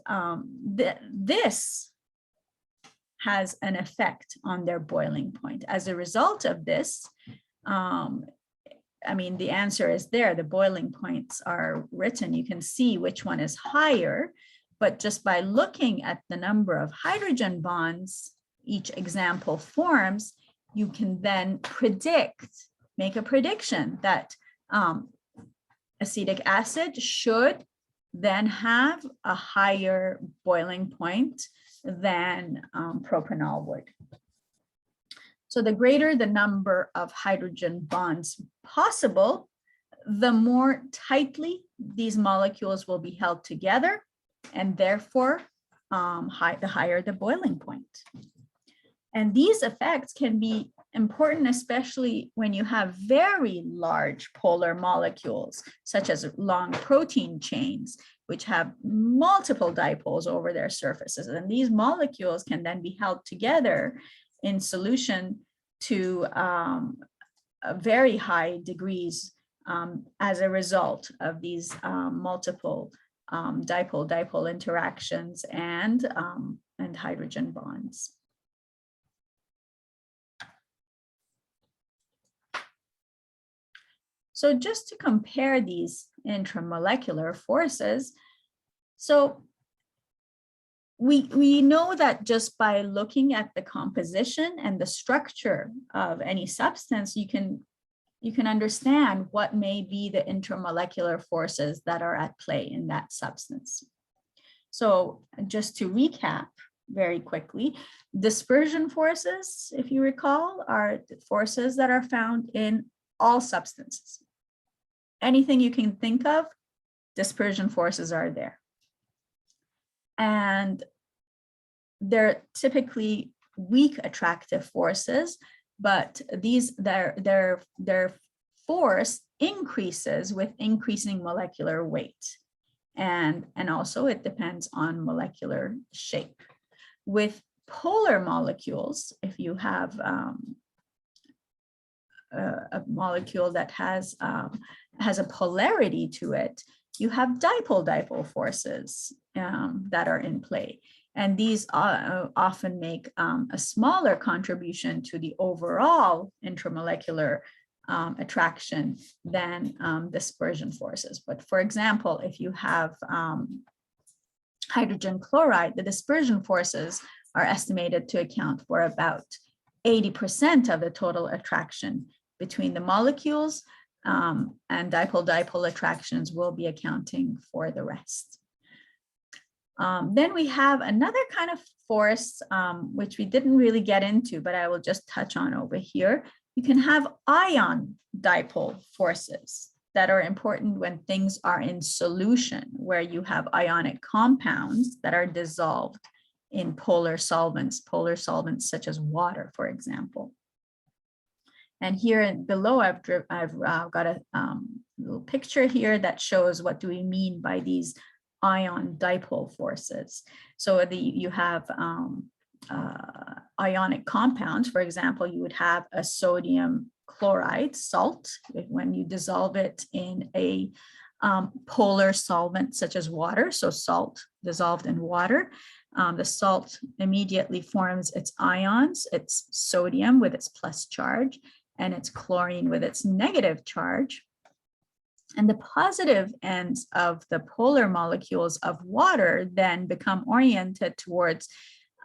this has an effect on their boiling point. As a result of this, I mean, the answer is there. The boiling points are written. You can see which one is higher, but just by looking at the number of hydrogen bonds each example forms, you can then make a prediction that acetic acid should then have a higher boiling point than propanol would. So the greater the number of hydrogen bonds possible, the more tightly these molecules will be held together, and therefore the higher the boiling point. And these effects can be important, especially when you have very large polar molecules, such as long protein chains, which have multiple dipoles over their surfaces. And these molecules can then be held together in solution to very high degrees as a result of these multiple dipole-dipole interactions and hydrogen bonds. So just to compare these intramolecular forces, so we know that just by looking at the composition and the structure of any substance, you can understand what may be the intermolecular forces that are at play in that substance. So just to recap very quickly, dispersion forces, if you recall, are forces that are found in all substances. Anything you can think of, dispersion forces are there. And they're typically weak attractive forces, but their force increases with increasing molecular weight. And also it depends on molecular shape. With polar molecules, if you have a molecule that has a polarity to it, you have dipole-dipole forces that are in play. And these often make a smaller contribution to the overall intramolecular attraction than dispersion forces. But for example, if you have hydrogen chloride, the dispersion forces are estimated to account for about 80% of the total attraction between the molecules, and dipole-dipole attractions will be accounting for the rest. Then we have another kind of force, which we didn't really get into, but I will just touch on over here. You can have ion dipole forces that are important when things are in solution, where you have ionic compounds that are dissolved in polar solvents such as water, for example. And here below, I've got a little picture here that shows what do we mean by these ion dipole forces. So you have ionic compounds. For example, you would have a sodium chloride, salt. When you dissolve it in a polar solvent such as water, so salt dissolved in water, the salt immediately forms its ions, its sodium with its plus charge, and its chlorine with its negative charge. And the positive ends of the polar molecules of water then become oriented towards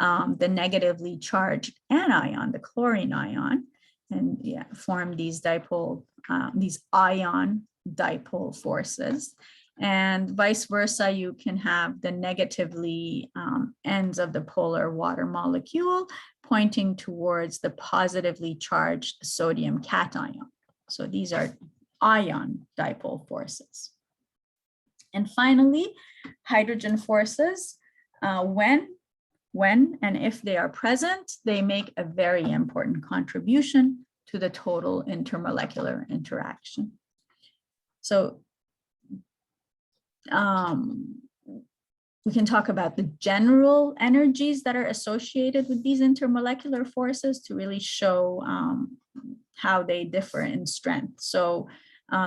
the negatively charged anion, the chlorine ion, and form these these ion dipole forces. And vice versa, you can have the negatively ends of the polar water molecule pointing towards the positively charged sodium cation. So these are ion dipole forces. And finally, hydrogen forces, when and if they are present, they make a very important contribution to the total intermolecular interaction. So we can talk about the general energies that are associated with these intermolecular forces to really show how they differ in strength. So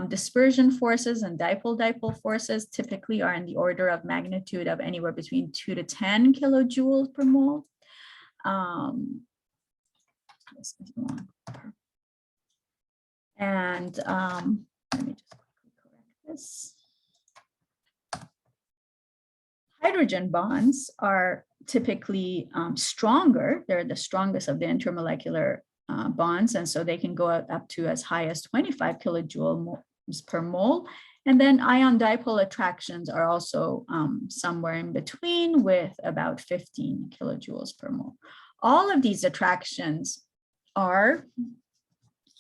dispersion forces and dipole-dipole forces typically are in the order of magnitude of anywhere between 2 to 10 kilojoules per mole. And let me just quickly correct this. Hydrogen bonds are typically stronger. They're the strongest of the intermolecular bonds, and so they can go up to as high as 25 kilojoules per mole. And then ion dipole attractions are also somewhere in between, with about 15 kilojoules per mole. All of these attractions are,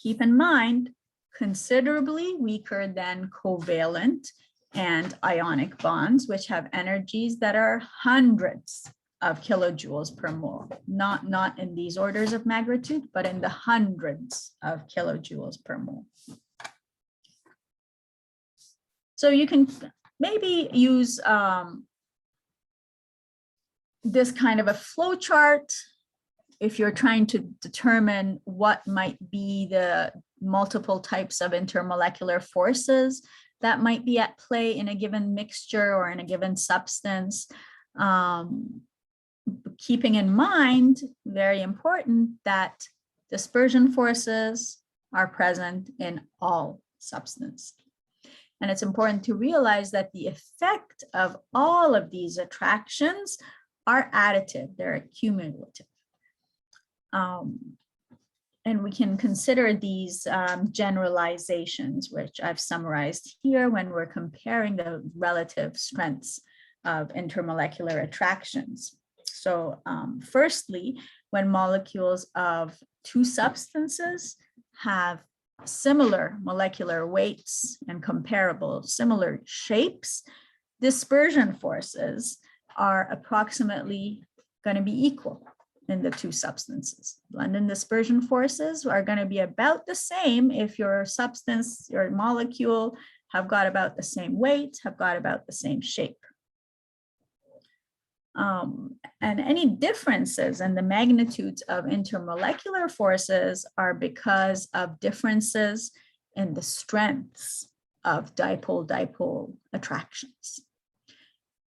keep in mind, considerably weaker than covalent and ionic bonds, which have energies that are hundreds of kilojoules per mole, not in these orders of magnitude, but in the hundreds of kilojoules per mole. So you can maybe use this kind of a flow chart if you're trying to determine what might be the multiple types of intermolecular forces that might be at play in a given mixture or in a given substance. Keeping in mind, very important, that dispersion forces are present in all substance. And it's important to realize that the effect of all of these attractions are additive, they're cumulative. And we can consider these generalizations, which I've summarized here when we're comparing the relative strengths of intermolecular attractions. So firstly, when molecules of two substances have similar molecular weights and comparable similar shapes, dispersion forces are approximately going to be equal in the two substances. London dispersion forces are going to be about the same if your substance, your molecule have got about the same weight, have got about the same shape. And any differences in the magnitudes of intermolecular forces are because of differences in the strengths of dipole-dipole attractions.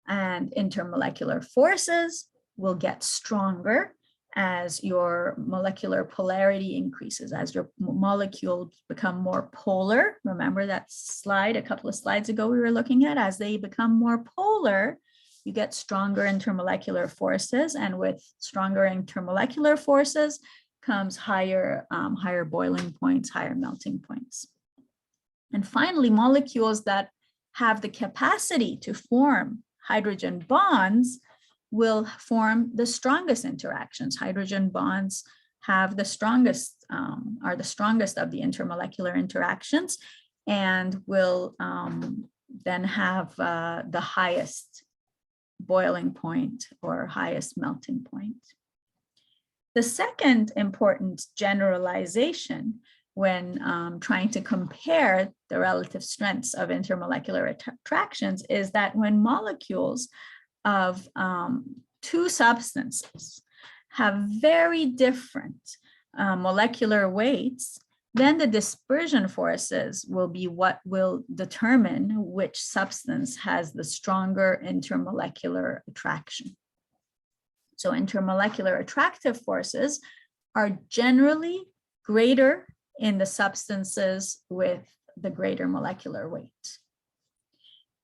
And intermolecular forces will get stronger as your molecular polarity increases, as your molecules become more polar. Remember that slide a couple of slides ago we were looking at? As they become more polar, you get stronger intermolecular forces, and with stronger intermolecular forces comes higher boiling points, higher melting points. And finally, molecules that have the capacity to form hydrogen bonds will form the strongest interactions. Hydrogen bonds have the strongest, are the strongest of the intermolecular interactions, and will then have the highest boiling point or highest melting point. The second important generalization when trying to compare the relative strengths of intermolecular attractions is that when molecules of two substances have very different molecular weights, then the dispersion forces will be what will determine which substance has the stronger intermolecular attraction. So intermolecular attractive forces are generally greater in the substances with the greater molecular weight.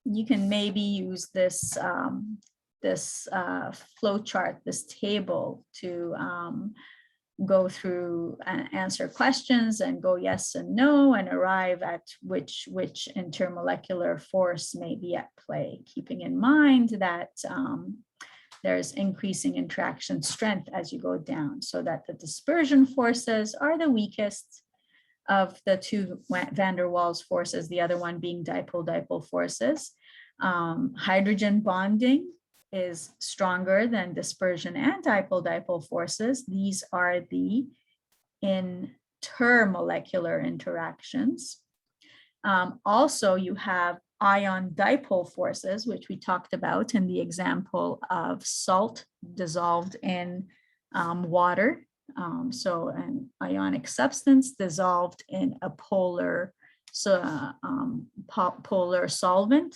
You can maybe use this flow chart, this table, to go through and answer questions and go yes and no and arrive at which intermolecular force may be at play, keeping in mind that there's increasing interaction strength as you go down, so that the dispersion forces are the weakest of the two van der Waals forces, the other one being dipole-dipole forces. Hydrogen bonding is stronger than dispersion and dipole-dipole forces. These are the intermolecular interactions. Also, you have ion dipole forces, which we talked about in the example of salt dissolved in water. So an ionic substance dissolved in a polar solvent.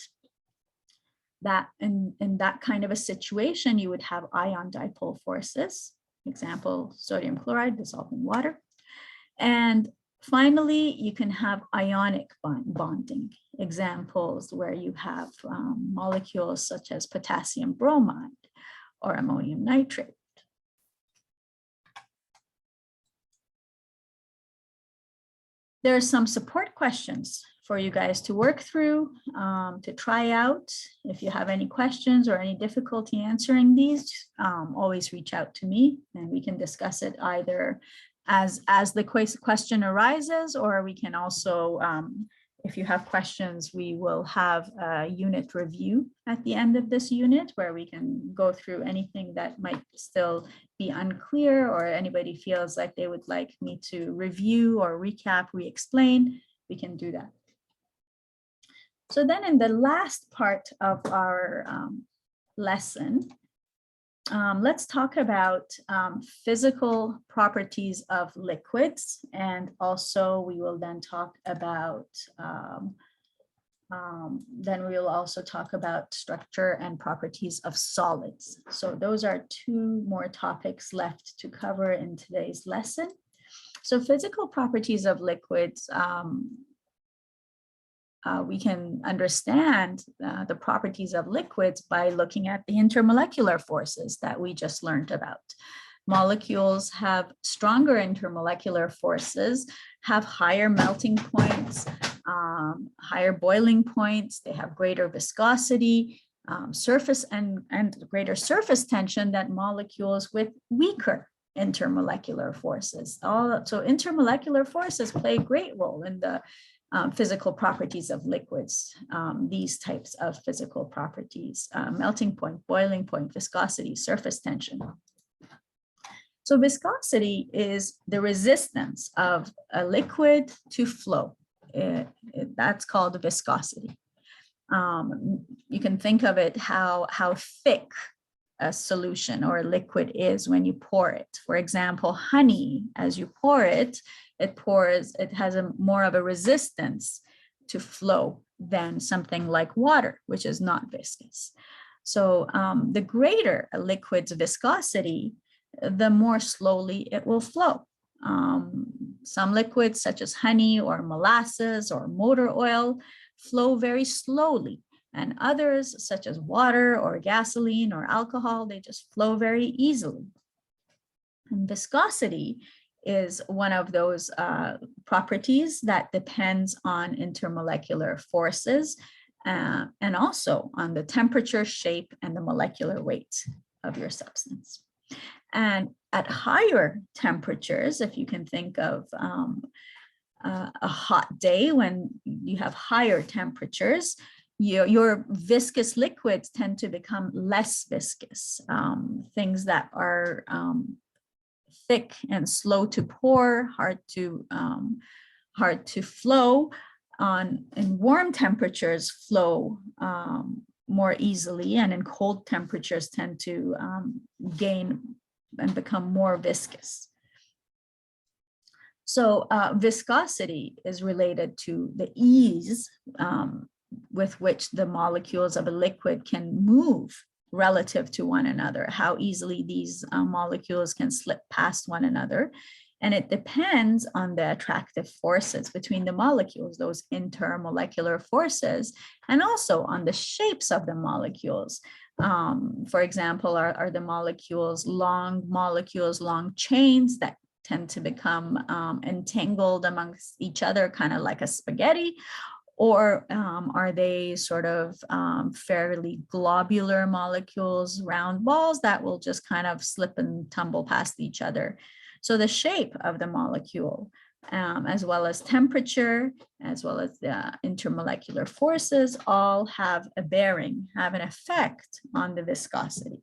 That in that kind of a situation, you would have ion dipole forces. Example, sodium chloride dissolved in water. And finally, you can have ionic bonding. Examples where you have molecules such as potassium bromide or ammonium nitrate. There are some support questions for you guys to work through, to try out. If you have any questions or any difficulty answering these, always reach out to me and we can discuss it either as the question arises, or we can also, if you have questions, we will have a unit review at the end of this unit where we can go through anything that might still be unclear, or anybody feels like they would like me to review or recap, re-explain, we can do that. So then in the last part of our lesson, let's talk about physical properties of liquids, and also we will then talk about structure and properties of solids. So those are two more topics left to cover in today's lesson. So physical properties of liquids, we can understand the properties of liquids by looking at the intermolecular forces that we just learned about. Molecules have stronger intermolecular forces, have higher melting points, higher boiling points, they have greater viscosity, surface and greater surface tension than molecules with weaker intermolecular forces. So intermolecular forces play a great role in the physical properties of liquids, these types of physical properties, melting point, boiling point, viscosity, surface tension. So viscosity is the resistance of a liquid to flow. That's called viscosity. You can think of it how thick a solution or a liquid is when you pour it. For example, honey, as you pour it, it has more of a resistance to flow than something like water, which is not viscous. So the greater a liquid's viscosity, the more slowly it will flow. Some liquids such as honey or molasses or motor oil flow very slowly, and others such as water or gasoline or alcohol, they just flow very easily. And viscosity is one of those properties that depends on intermolecular forces and also on the temperature, shape, and the molecular weight of your substance. And at higher temperatures, if you can think of a hot day when you have higher temperatures, your viscous liquids tend to become less viscous. Things that are thick and slow to pour, hard to flow in warm temperatures flow more easily, and in cold temperatures tend to gain and become more viscous. So viscosity is related to the ease with which the molecules of a liquid can move relative to one another, how easily these molecules can slip past one another. And it depends on the attractive forces between the molecules, those intermolecular forces, and also on the shapes of the molecules. For example, are the molecules, long chains that tend to become entangled amongst each other, kind of like a spaghetti? Or are they sort of fairly globular molecules, round balls that will just kind of slip and tumble past each other? So the shape of the molecule, as well as temperature, as well as the intermolecular forces, all have a bearing, have an effect on the viscosity.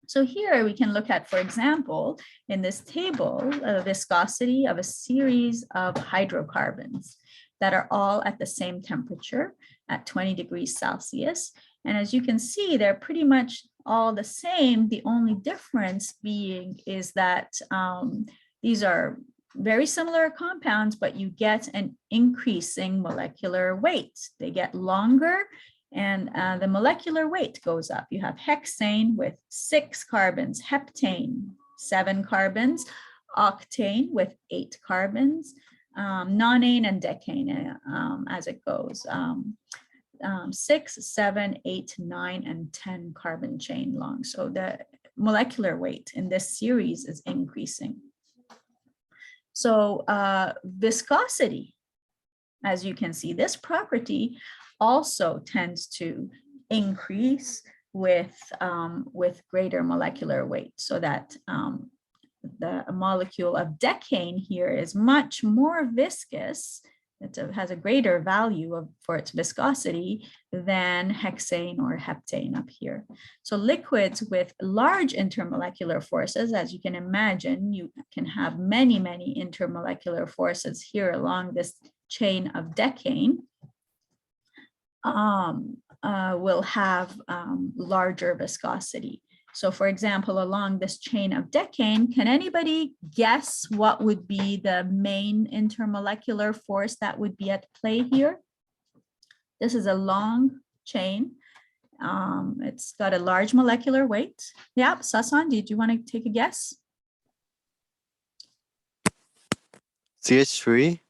So here we can look at, for example, in this table, the viscosity of a series of hydrocarbons that are all at the same temperature at 20 degrees Celsius. And as you can see, they're pretty much all the same. The only difference being is that these are very similar compounds, but you get an increasing molecular weight. They get longer and the molecular weight goes up. You have hexane with 6 carbons, heptane, 7 carbons, octane with 8 carbons, nonane and decane as it goes. 6, 7, 8, 9, and 10 carbon chain long. So the molecular weight in this series is increasing. So viscosity, as you can see, this property also tends to increase with greater molecular weight, so that the molecule of decane here is much more viscous. It has a greater value for its viscosity than hexane or heptane up here. So liquids with large intermolecular forces, as you can imagine, you can have many, many intermolecular forces here along this chain of decane, will have larger viscosity. So for example, along this chain of decane, can anybody guess what would be the main intermolecular force that would be at play here? This is a long chain. It's got a large molecular weight. Yeah, Sasan, did you want to take a guess? SCH4U?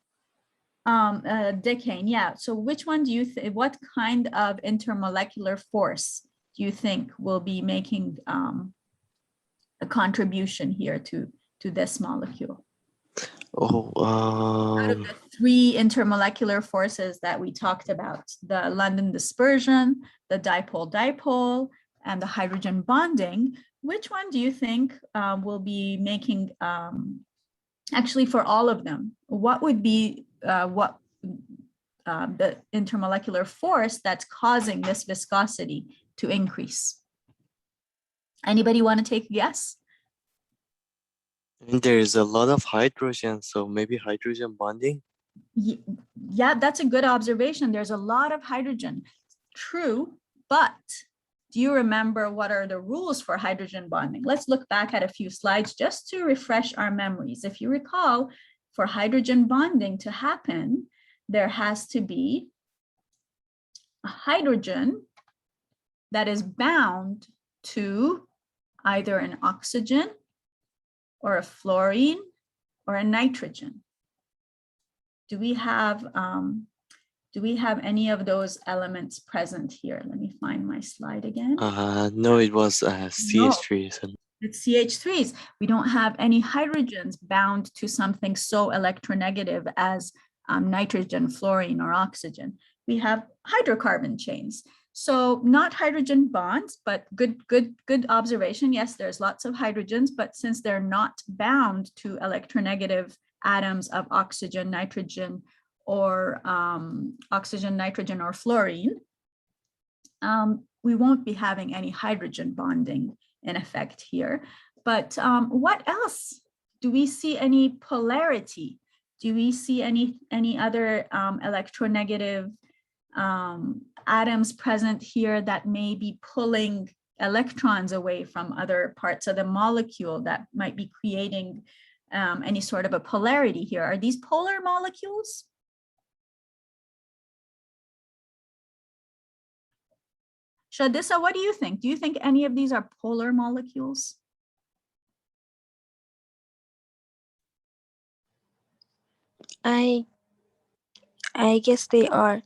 decane, yeah. So which one do you think, what kind of intermolecular force do you think will be making a contribution here to this molecule? Oh, Out of the three intermolecular forces that we talked about, the London dispersion, the dipole-dipole, and the hydrogen bonding, which one do you think will be making, actually for all of them, what would be the intermolecular force that's causing this viscosity to increase? Anybody want to take a guess? and there's a lot of hydrogen, so maybe hydrogen bonding. Yeah, that's a good observation. There's a lot of hydrogen. True, but do you remember what are the rules for hydrogen bonding? Let's look back at a few slides just to refresh our memories. If you recall, for hydrogen bonding to happen, there has to be a hydrogen that is bound to either an oxygen or a fluorine or a nitrogen. Do we have any of those elements present here? Let me find my slide again. No, it was CH3. So. It's CH3s. We don't have any hydrogens bound to something so electronegative as nitrogen, fluorine, or oxygen. We have hydrocarbon chains. So not hydrogen bonds, but good observation. Yes, there's lots of hydrogens, but since they're not bound to electronegative atoms of oxygen, nitrogen, or fluorine, we won't be having any hydrogen bonding in effect here. But what else? Do we see any polarity? Do we see any other electronegative atoms present here that may be pulling electrons away from other parts of the molecule that might be creating any sort of a polarity here? Are these polar molecules? Shadissa, what do you think? Do you think any of these are polar molecules? I guess they are.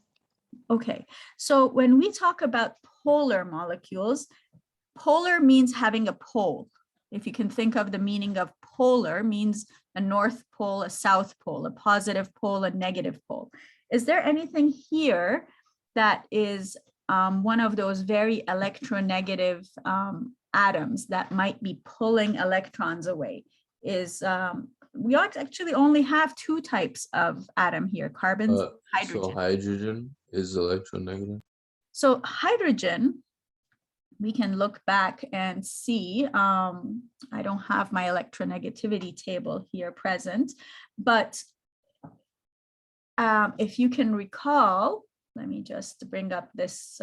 Okay, so when we talk about polar molecules, polar means having a pole. If you can think of the meaning of polar, means a north pole, a south pole, a positive pole, a negative pole. Is there anything here that is one of those very electronegative atoms that might be pulling electrons away? We actually only have two types of atom here, carbons, hydrogen. So hydrogen is electronegative. So hydrogen, we can look back and see, I don't have my electronegativity table here present, but if you can recall, let me just bring up this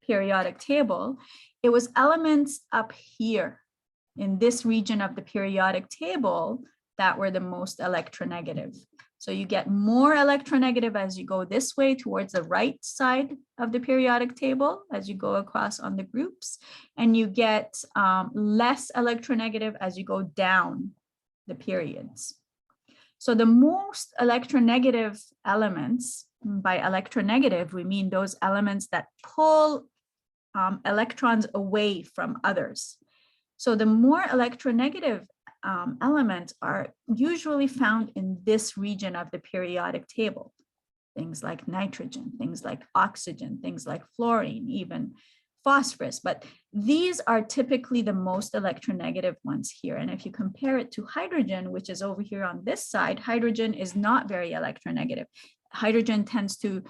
periodic table. It was elements up here in this region of the periodic table that were the most electronegative. So you get more electronegative as you go this way towards the right side of the periodic table, as you go across on the groups, and you get less electronegative as you go down the periods. So the most electronegative elements, by electronegative, we mean those elements that pull electrons away from others. So the more electronegative elements are usually found in this region of the periodic table. Things like nitrogen, things like oxygen, things like fluorine, even phosphorus. But these are typically the most electronegative ones here. And if you compare it to hydrogen, which is over here on this side, hydrogen is not very electronegative. Hydrogen tends to,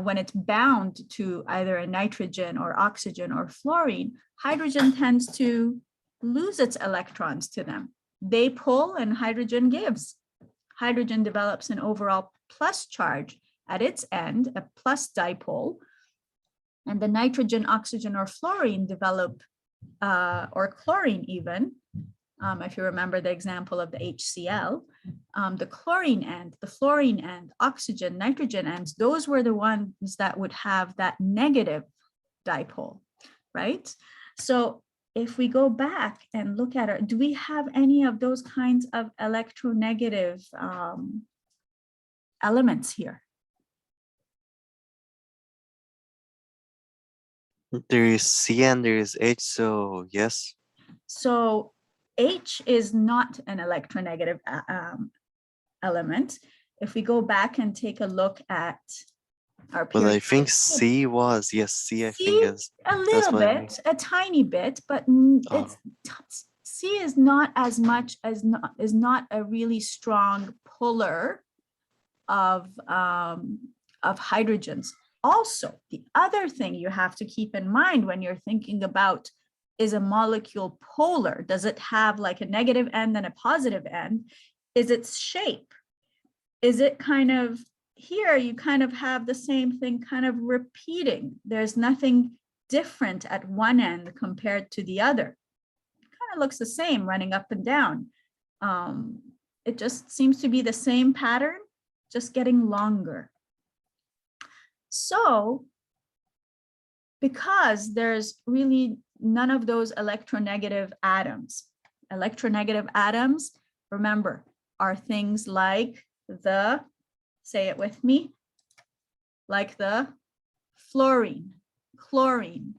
when it's bound to either a nitrogen or oxygen or fluorine, hydrogen tends to lose its electrons to them. They pull and hydrogen gives. Hydrogen develops an overall plus charge at its end, a plus dipole, and the nitrogen, oxygen, or fluorine develop, or chlorine even, if you remember the example of the HCl, the chlorine end, the fluorine end, oxygen, nitrogen ends, those were the ones that would have that negative dipole, right? So if we go back and look at it, do we have any of those kinds of electronegative elements here? There is C and there is H, so yes. So H is not an electronegative element. If we go back and take a look at our But I think periodic C was, yes, C I think C, is. a That's little what I mean. bit, a tiny bit, but Oh. C is not as much as is not a really strong puller of hydrogens. Also, the other thing you have to keep in mind when you're thinking about, is a molecule polar? Does it have like a negative end and a positive end? Is its shape? Is it kind of, here you kind of have the same thing kind of repeating. There's nothing different at one end compared to the other. It kind of looks the same running up and down. It just seems to be the same pattern, just getting longer. So because there's really none of those electronegative atoms, remember, are things like the, say it with me, like the fluorine, chlorine,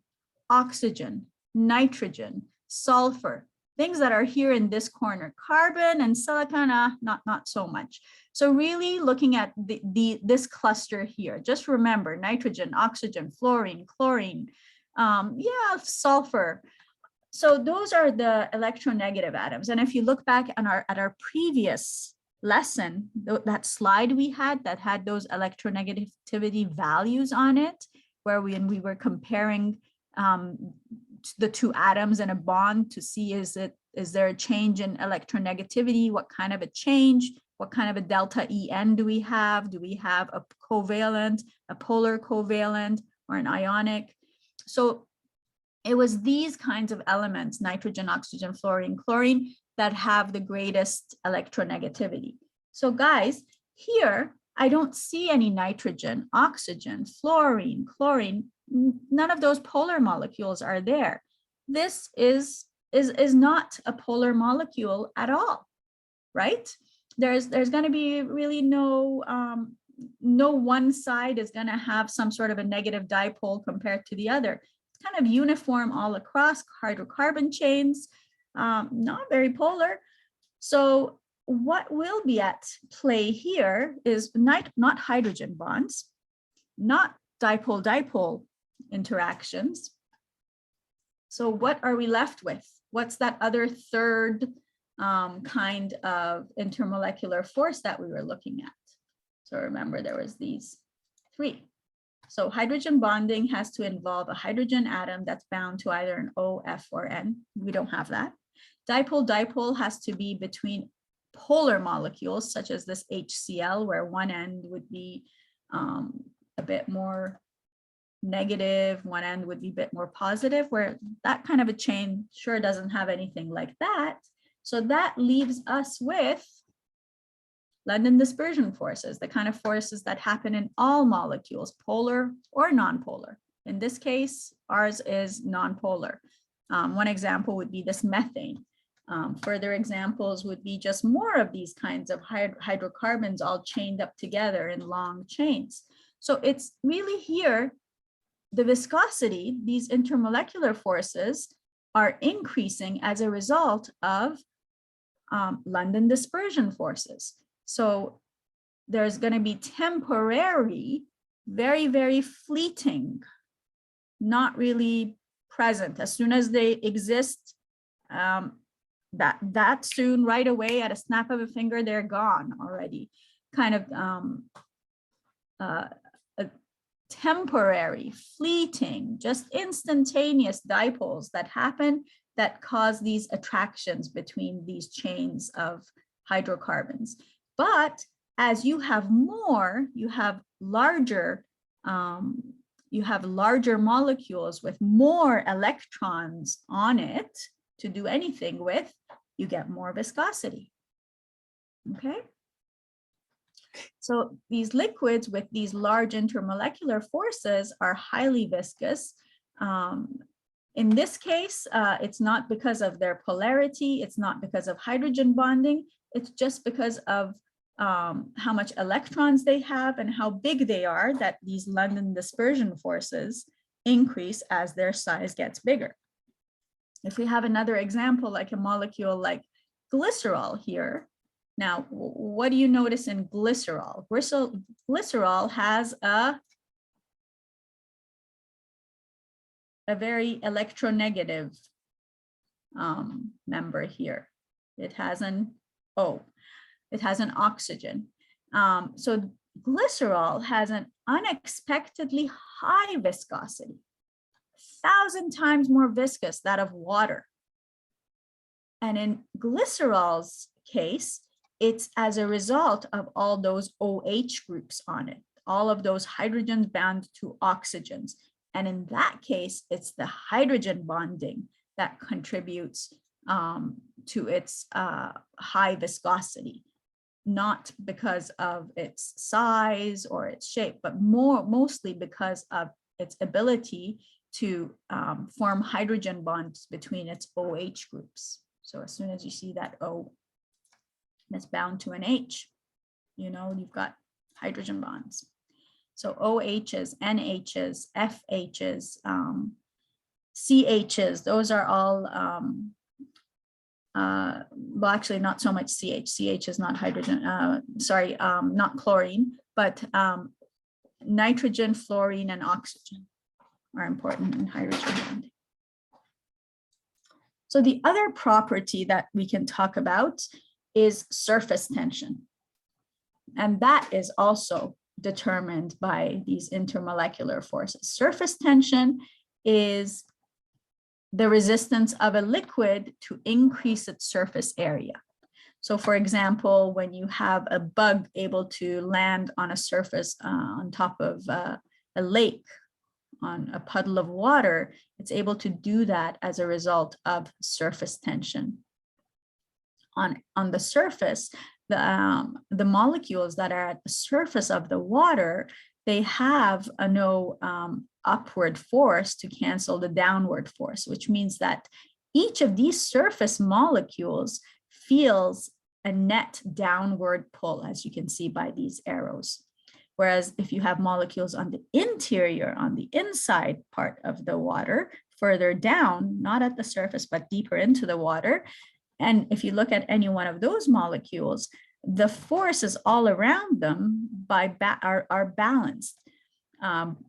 oxygen, nitrogen, sulfur, things that are here in this corner. Carbon and silicon, not so much. So really looking at this cluster here, just remember nitrogen, oxygen, fluorine, chlorine, sulfur. So those are the electronegative atoms. And if you look back on at our previous lesson, that slide we had that had those electronegativity values on it, where when we were comparing the two atoms in a bond to see is there a change in electronegativity, what kind of a change, what kind of a delta En do we have? Do we have a covalent, a polar covalent, or an ionic? So it was these kinds of elements, nitrogen, oxygen, fluorine, chlorine, that have the greatest electronegativity. So guys, here, I don't see any nitrogen, oxygen, fluorine, chlorine. None of those polar molecules are there. This is not a polar molecule at all, right? There's going to be really no one side is going to have some sort of a negative dipole compared to the other. It's kind of uniform all across hydrocarbon chains, not very polar. So what will be at play here is not hydrogen bonds, not dipole-dipole interactions. So what are we left with? What's that other third kind of intermolecular force that we were looking at? So remember, there was these three. So hydrogen bonding has to involve a hydrogen atom that's bound to either an O, F, or N. We don't have that. Dipole-dipole has to be between polar molecules, such as this HCl, where one end would be a bit more negative, one end would be a bit more positive, where that kind of a chain sure doesn't have anything like that. So that leaves us with London dispersion forces, the kind of forces that happen in all molecules, polar or nonpolar. In this case, ours is nonpolar. One example would be this methane. Further examples would be just more of these kinds of hydrocarbons all chained up together in long chains. So it's really here, the viscosity, these intermolecular forces are increasing as a result of London dispersion forces. So there's going to be temporary, very, very fleeting, not really present. As soon as they exist, that soon, right away, at a snap of a finger, they're gone already. Kind of a temporary, fleeting, just instantaneous dipoles that happen that cause these attractions between these chains of hydrocarbons. But as you have more, you have larger molecules with more electrons on it to do anything with, you get more viscosity. Okay. So these liquids with these large intermolecular forces are highly viscous. In this case, it's not because of their polarity, it's not because of hydrogen bonding, it's just because of how much electrons they have and how big they are, that these London dispersion forces increase as their size gets bigger. If we have another example, like a molecule like glycerol here, now what do you notice in glycerol? Glycerol has a very electronegative member here. It has an O. It has an oxygen. So glycerol has an unexpectedly high viscosity, 1,000 times more viscous than that of water. And in glycerol's case, it's as a result of all those OH groups on it, all of those hydrogens bound to oxygens. And in that case, it's the hydrogen bonding that contributes to its high viscosity, not because of its size or its shape, but mostly because of its ability to form hydrogen bonds between its OH groups. So as soon as you see that O that's bound to an H, you know, you've got hydrogen bonds. So OHs, NHs, FHs, CHs, those are all, well, actually not so much CH. CH is not hydrogen, not chlorine, but nitrogen, fluorine, and oxygen are important in hydrogen bonding. So the other property that we can talk about is surface tension. And that is also determined by these intermolecular forces. Surface tension is the resistance of a liquid to increase its surface area. So for example, when you have a bug able to land on a surface on top of a lake, on a puddle of water, it's able to do that as a result of surface tension. On the surface, the molecules that are at the surface of the water, they have no upward force to cancel the downward force, which means that each of these surface molecules feels a net downward pull, as you can see by these arrows. Whereas if you have molecules on the interior, on the inside part of the water, further down, not at the surface, but deeper into the water, and if you look at any one of those molecules, the forces all around them are balanced.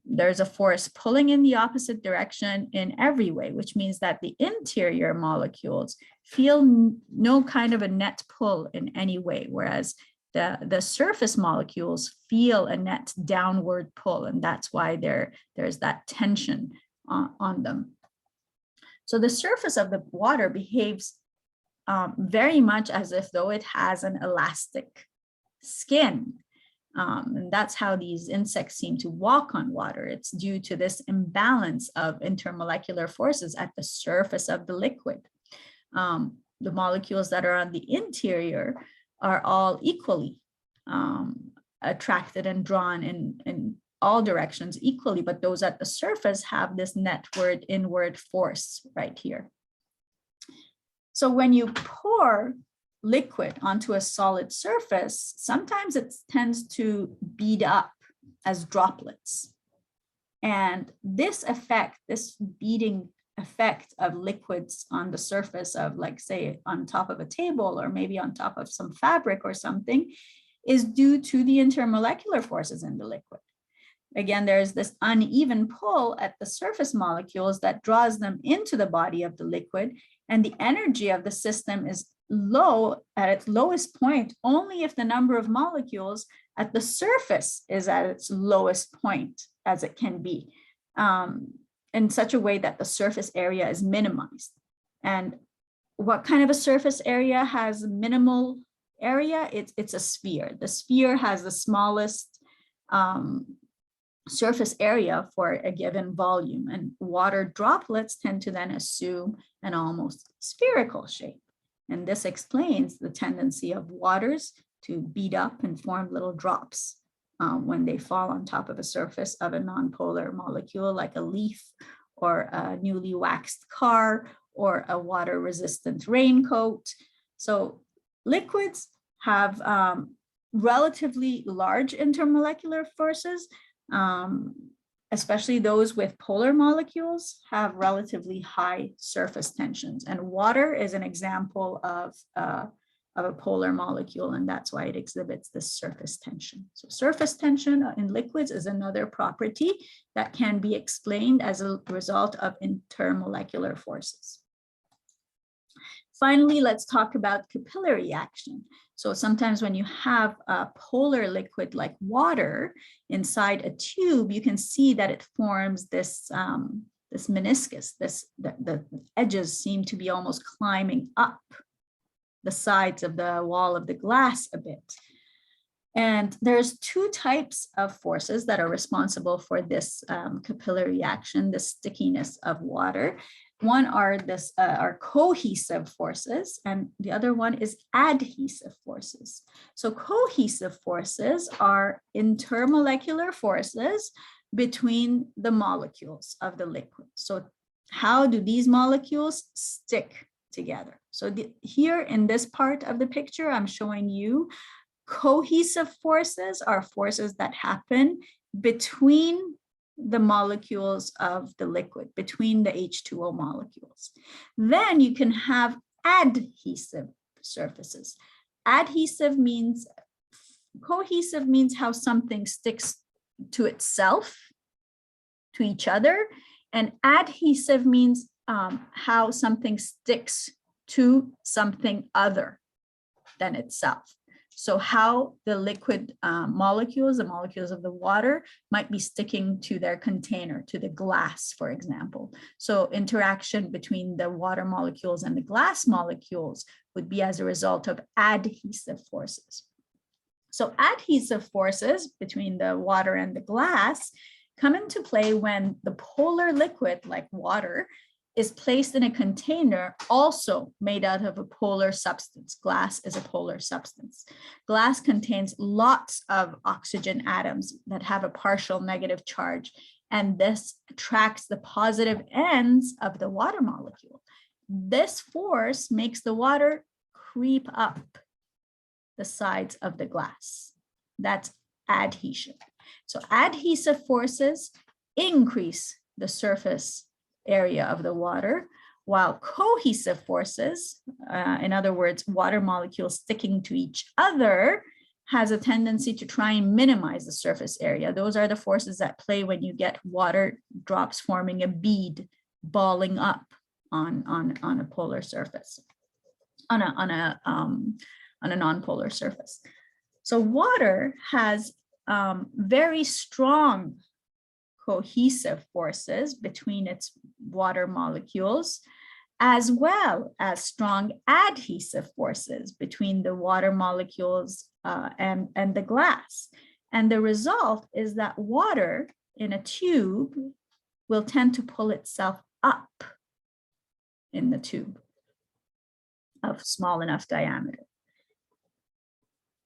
There's a force pulling in the opposite direction in every way, which means that the interior molecules feel no kind of a net pull in any way, whereas the surface molecules feel a net downward pull, and that's why there's that tension on them. So the surface of the water behaves very much as if though it has an elastic skin. And that's how these insects seem to walk on water. It's due to this imbalance of intermolecular forces at the surface of the liquid. The molecules that are on the interior are all equally attracted and drawn in all directions equally, but those at the surface have this netward inward force right here. So when you pour liquid onto a solid surface, sometimes it tends to bead up as droplets. And this effect, this beading effect of liquids on the surface of, like, say, on top of a table or maybe on top of some fabric or something, is due to the intermolecular forces in the liquid. Again, there's this uneven pull at the surface molecules that draws them into the body of the liquid, and the energy of the system is low at its lowest point only if the number of molecules at the surface is at its lowest point as it can be, in such a way that the surface area is minimized. And what kind of a surface area has minimal area? It's a sphere. The sphere has the smallest surface area for a given volume, and water droplets tend to then assume an almost spherical shape. And this explains the tendency of waters to bead up and form little drops when they fall on top of a surface of a nonpolar molecule, like a leaf or a newly waxed car or a water resistant raincoat. So liquids have relatively large intermolecular forces, especially those with polar molecules, have relatively high surface tensions. And water is an example of a polar molecule, and that's why it exhibits this surface tension. So surface tension in liquids is another property that can be explained as a result of intermolecular forces. Finally, let's talk about capillary action. So sometimes when you have a polar liquid like water inside a tube, you can see that it forms this, this meniscus. The edges seem to be almost climbing up the sides of the wall of the glass a bit. And there's two types of forces that are responsible for this capillary action, the stickiness of water. One are cohesive forces, and the other one is adhesive forces. So cohesive forces are intermolecular forces between the molecules of the liquid. So how do these molecules stick together? So here in this part of the picture, I'm showing you cohesive forces are forces that happen between the molecules of the liquid, between the H2O molecules. Then you can have adhesive surfaces. Adhesive means, cohesive means how something sticks to itself, to each other, and adhesive means how something sticks to something other than itself. So how the liquid molecules, the molecules of the water, might be sticking to their container, to the glass, for example. So interaction between the water molecules and the glass molecules would be as a result of adhesive forces. So adhesive forces between the water and the glass come into play when the polar liquid, like water, is placed in a container also made out of a polar substance. Glass is a polar substance. Glass contains lots of oxygen atoms that have a partial negative charge, and this attracts the positive ends of the water molecule. This force makes the water creep up the sides of the glass. That's adhesion. So adhesive forces increase the surface area of the water, while cohesive forces, in other words, water molecules sticking to each other, has a tendency to try and minimize the surface area. Those are the forces that play when you get water drops forming a bead balling up on a polar surface, on a non-polar surface. So water has very strong cohesive forces between its water molecules, as well as strong adhesive forces between the water molecules and the glass. And the result is that water in a tube will tend to pull itself up in the tube of small enough diameter.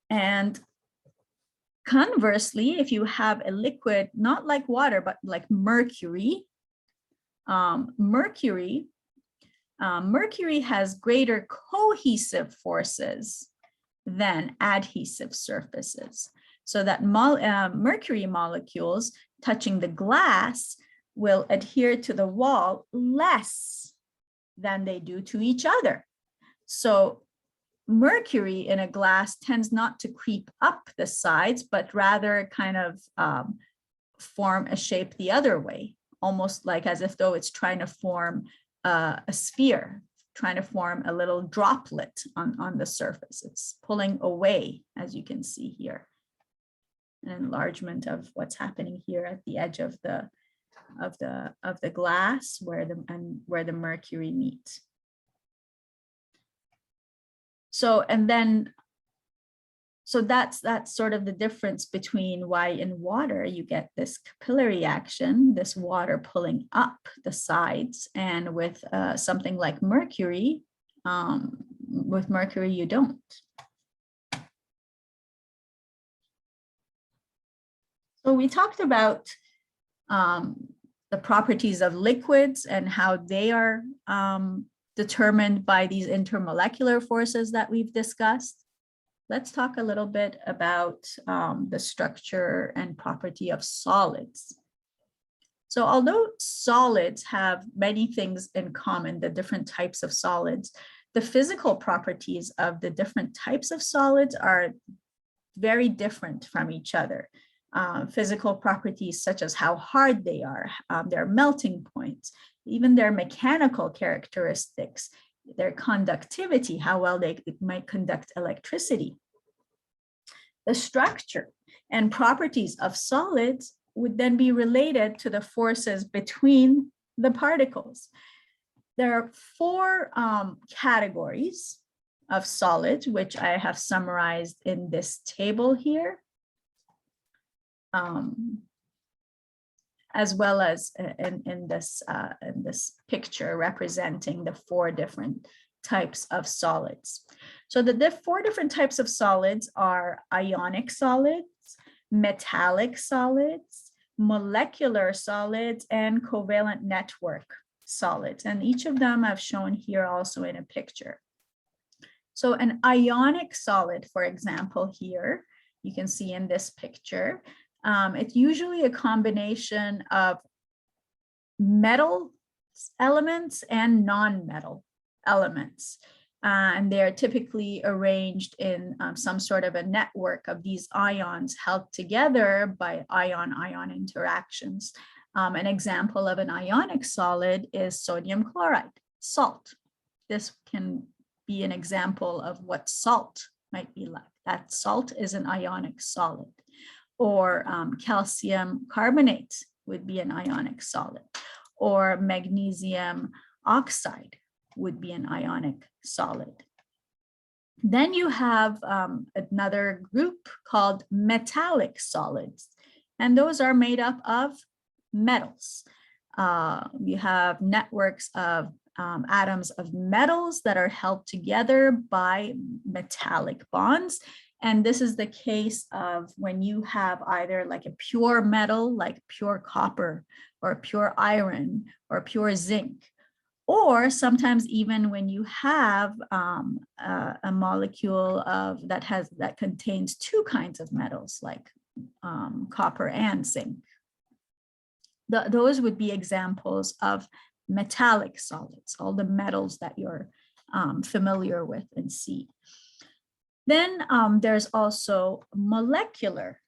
And conversely, if you have a liquid, not like water, but like mercury, mercury has greater cohesive forces than adhesive surfaces. So that mercury molecules touching the glass will adhere to the wall less than they do to each other. So mercury in a glass tends not to creep up the sides, but rather kind of form a shape the other way, almost like as if though it's trying to form a sphere, trying to form a little droplet on the surface. It's pulling away, as you can see here, an enlargement of what's happening here at the edge of the glass where the mercury meet. So that's sort of the difference between why in water you get this capillary action, this water pulling up the sides, and with something like mercury, you don't. So we talked about the properties of liquids and how they are determined by these intermolecular forces that we've discussed. let's talk a little bit about the structure and property of solids. So although solids have many things in common, the different types of solids, the physical properties of the different types of solids are very different from each other. Physical properties such as how hard they are, their melting points, even their mechanical characteristics, their conductivity, how well they might conduct electricity. The structure and properties of solids would then be related to the forces between the particles. There are four categories of solids, which I have summarized in this table here, as well as in this picture representing the four different types of solids. So the four different types of solids are ionic solids, metallic solids, molecular solids, and covalent network solids. And each of them I've shown here also in a picture. So an ionic solid, for example, here, you can see in this picture, it's usually a combination of metal elements and non-metal elements. And they're typically arranged in some sort of a network of these ions held together by ion-ion interactions. An example of an ionic solid is sodium chloride, salt. This can be an example of what salt might be like. That salt is an ionic solid. Or calcium carbonate would be an ionic solid. Or magnesium oxide would be an ionic solid. Then you have another group called metallic solids, and those are made up of metals. You have networks of atoms of metals that are held together by metallic bonds. And this is the case of when you have either like a pure metal, like pure copper, or pure iron, or pure zinc. Or sometimes even when you have a molecule that contains two kinds of metals, like copper and zinc. Those would be examples of metallic solids, all the metals that you're familiar with and see. Then there's also molecular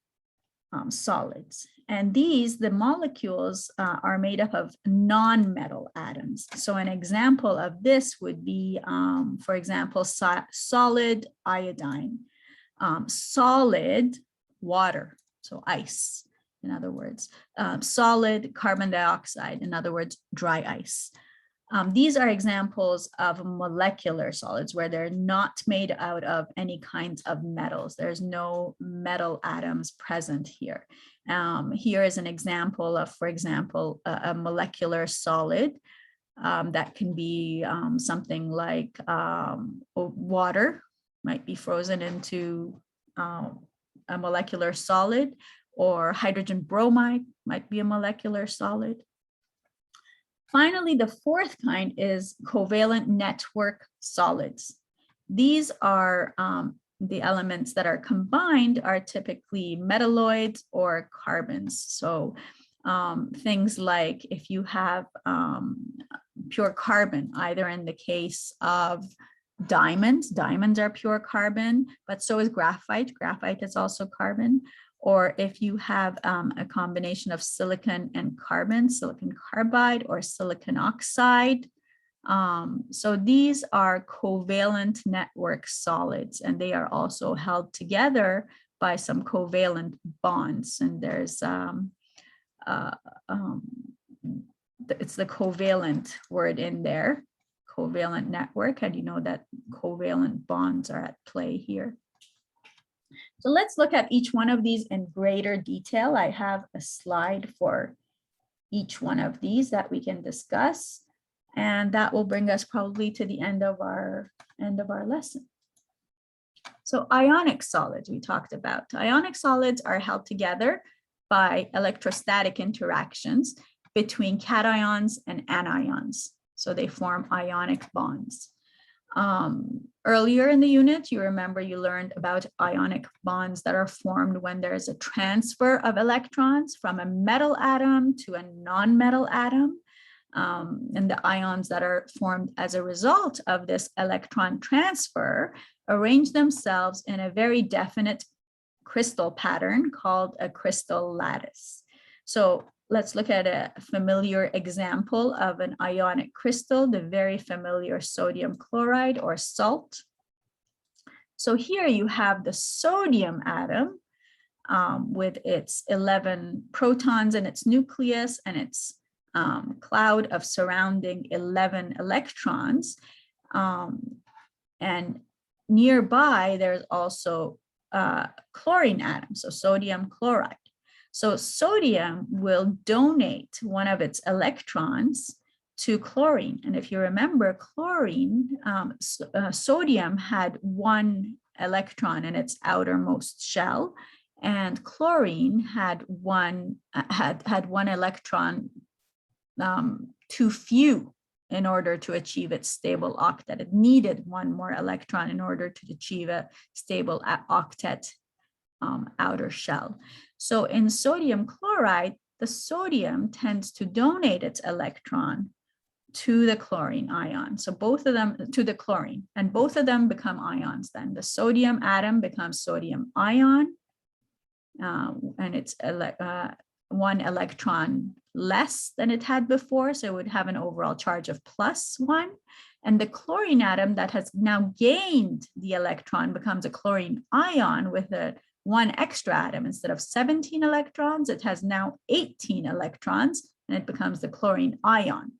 solids. And the molecules are made up of non-metal atoms. So an example of this would be, for example, solid iodine, solid water, so ice, in other words, solid carbon dioxide, in other words, dry ice. These are examples of molecular solids where they're not made out of any kinds of metals. There's no metal atoms present here. Here is an example of, for example, a molecular solid that can be something like water, might be frozen into a molecular solid, or hydrogen bromide might be a molecular solid. Finally, the fourth kind is covalent network solids. These are the elements that are combined are typically metalloids or carbons. So things like if you have pure carbon, either in the case of diamonds are pure carbon, but so is graphite. Graphite is also carbon. Or if you have a combination of silicon and carbon, silicon carbide or silicon oxide. So these are covalent network solids, and they are also held together by some covalent bonds. And there's, it's the covalent word in there, covalent network, and you know that covalent bonds are at play here. So let's look at each one of these in greater detail. I have a slide for each one of these that we can discuss, and that will bring us probably to the end of our lesson. So ionic solids we talked about. Ionic solids are held together by electrostatic interactions between cations and anions. So they form ionic bonds. Earlier in the unit, you remember you learned about ionic bonds that are formed when there is a transfer of electrons from a metal atom to a non-metal atom. And the ions that are formed as a result of this electron transfer arrange themselves in a very definite crystal pattern called a crystal lattice. So let's look at a familiar example of an ionic crystal, the very familiar sodium chloride or salt. So here you have the sodium atom with its 11 protons in its nucleus and its cloud of surrounding 11 electrons. And nearby, there's also chlorine atom, so sodium chloride. So sodium will donate one of its electrons to chlorine. And if you remember, chlorine, sodium had one electron in its outermost shell, and chlorine had one electron too few in order to achieve its stable octet. It needed one more electron in order to achieve a stable octet outer shell. So in sodium chloride, the sodium tends to donate its electron to the chlorine ion. So both of them to the chlorine, and both of them become ions then. The sodium atom becomes sodium ion, and it's one electron less than it had before, so it would have an overall charge of +1. And the chlorine atom that has now gained the electron becomes a chlorine ion with one extra atom. Instead of 17 electrons, it has now 18 electrons, and it becomes the chlorine ion.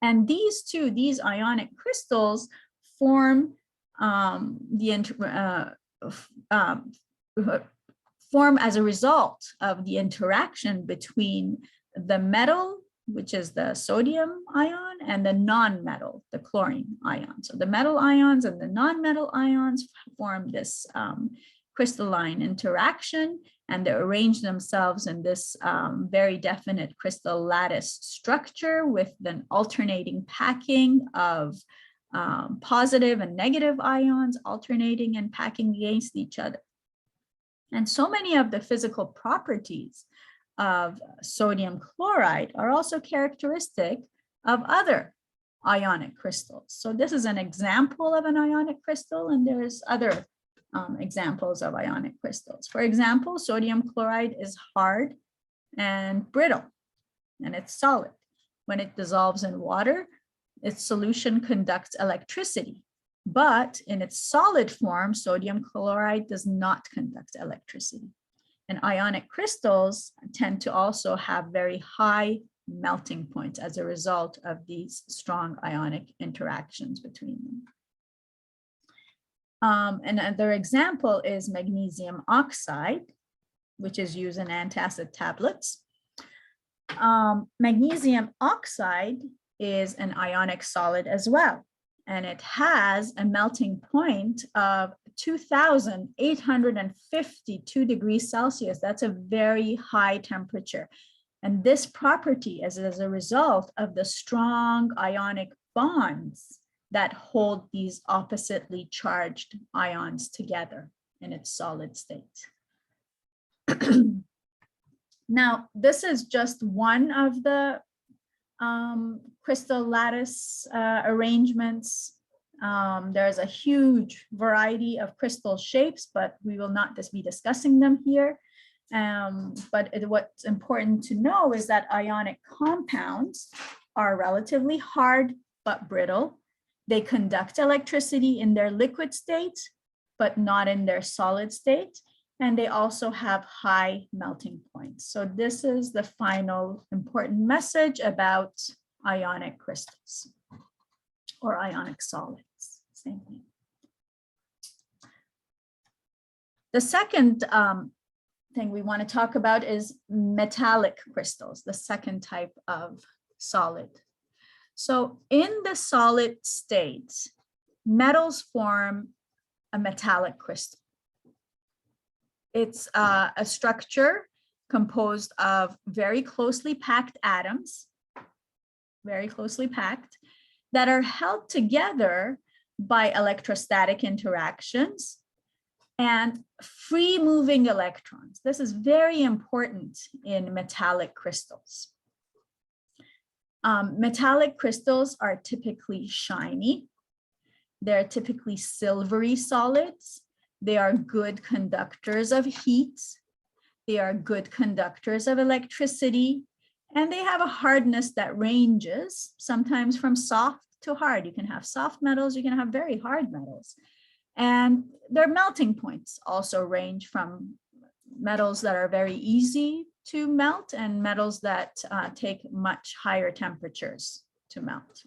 And these ionic crystals form form as a result of the interaction between the metal, which is the sodium ion, and the non-metal, the chlorine ion. So the metal ions and the non-metal ions form this crystalline interaction, and they arrange themselves in this very definite crystal lattice structure with an alternating packing of positive and negative ions alternating and packing against each other. And so many of the physical properties of sodium chloride are also characteristic of other ionic crystals. So this is an example of an ionic crystal, and there's other examples of ionic crystals. For example, sodium chloride is hard and brittle, and it's solid. When it dissolves in water, its solution conducts electricity. But in its solid form, sodium chloride does not conduct electricity. And ionic crystals tend to also have very high melting points as a result of these strong ionic interactions between them. Another example is magnesium oxide, which is used in antacid tablets. Magnesium oxide is an ionic solid as well, and it has a melting point of 2,852 degrees Celsius. That's a very high temperature. And this property is as a result of the strong ionic bonds that hold these oppositely charged ions together in its solid state. Now, this is just one of the crystal lattice arrangements. There's a huge variety of crystal shapes, but we will not just be discussing them here. But what's important to know is that ionic compounds are relatively hard but brittle. They conduct electricity in their liquid state, but not in their solid state. And they also have high melting points. So this is the final important message about ionic crystals or ionic solids, same thing. The second thing we want to talk about is metallic crystals, the second type of solid. So in the solid state, metals form a metallic crystal. It's a structure composed of very closely packed atoms, very closely packed, that are held together by electrostatic interactions and free moving electrons. This is very important in metallic crystals. Metallic crystals are typically shiny. They're typically silvery solids. They are good conductors of heat. They are good conductors of electricity. And they have a hardness that ranges sometimes from soft to hard. You can have soft metals, you can have very hard metals. And their melting points also range from metals that are very easy to melt and metals that take much higher temperatures to melt.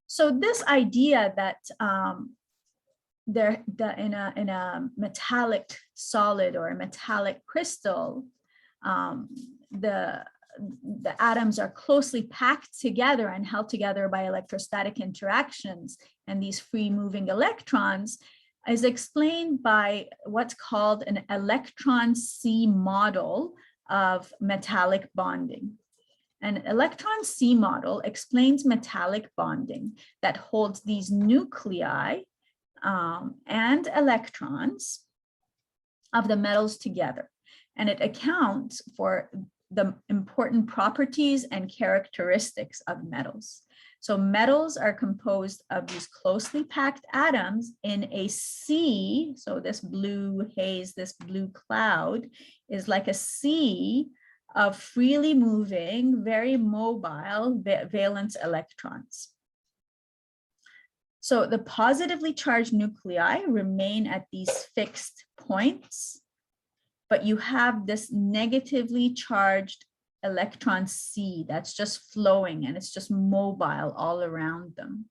So this idea that in a metallic solid or a metallic crystal, the atoms are closely packed together and held together by electrostatic interactions, and these free moving electrons is explained by what's called an electron C model of metallic bonding. An electron C model explains metallic bonding that holds these nuclei and electrons of the metals together. And it accounts for the important properties and characteristics of metals. So metals are composed of these closely packed atoms in a sea. So this blue haze, this blue cloud is like a sea of freely moving, very mobile valence electrons. So the positively charged nuclei remain at these fixed points, but you have this negatively charged electron C that's just flowing and it's just mobile all around them.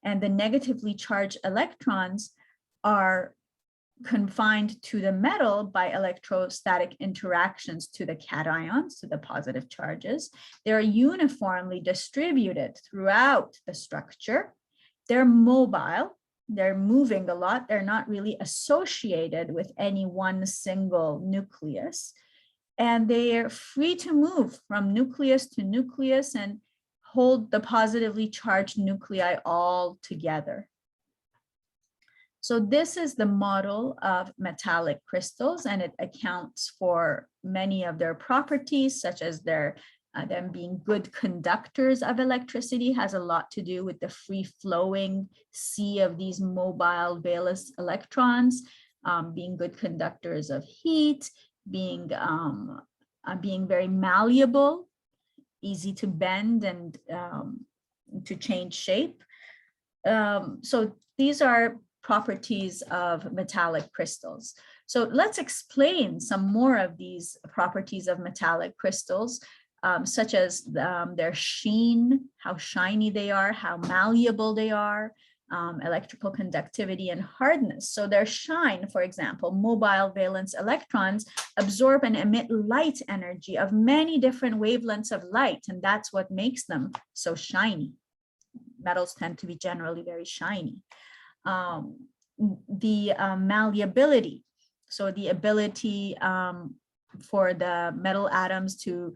And the negatively charged electrons are confined to the metal by electrostatic interactions to the cations, to the positive charges. They're uniformly distributed throughout the structure. They're mobile, they're moving a lot, they're not really associated with any one single nucleus. And they are free to move from nucleus to nucleus and hold the positively charged nuclei all together. So this is the model of metallic crystals, and it accounts for many of their properties, such as them being good conductors of electricity. Has a lot to do with the free-flowing sea of these mobile valence electrons, being good conductors of heat, being very malleable, easy to bend and to change shape. So these are properties of metallic crystals. So let's explain some more of these properties of metallic crystals, such as their sheen, how shiny they are, how malleable they are, electrical conductivity and hardness. So their shine, for example, mobile valence electrons absorb and emit light energy of many different wavelengths of light, and that's what makes them so shiny. Metals tend to be generally very shiny. The malleability, so the ability for the metal atoms to,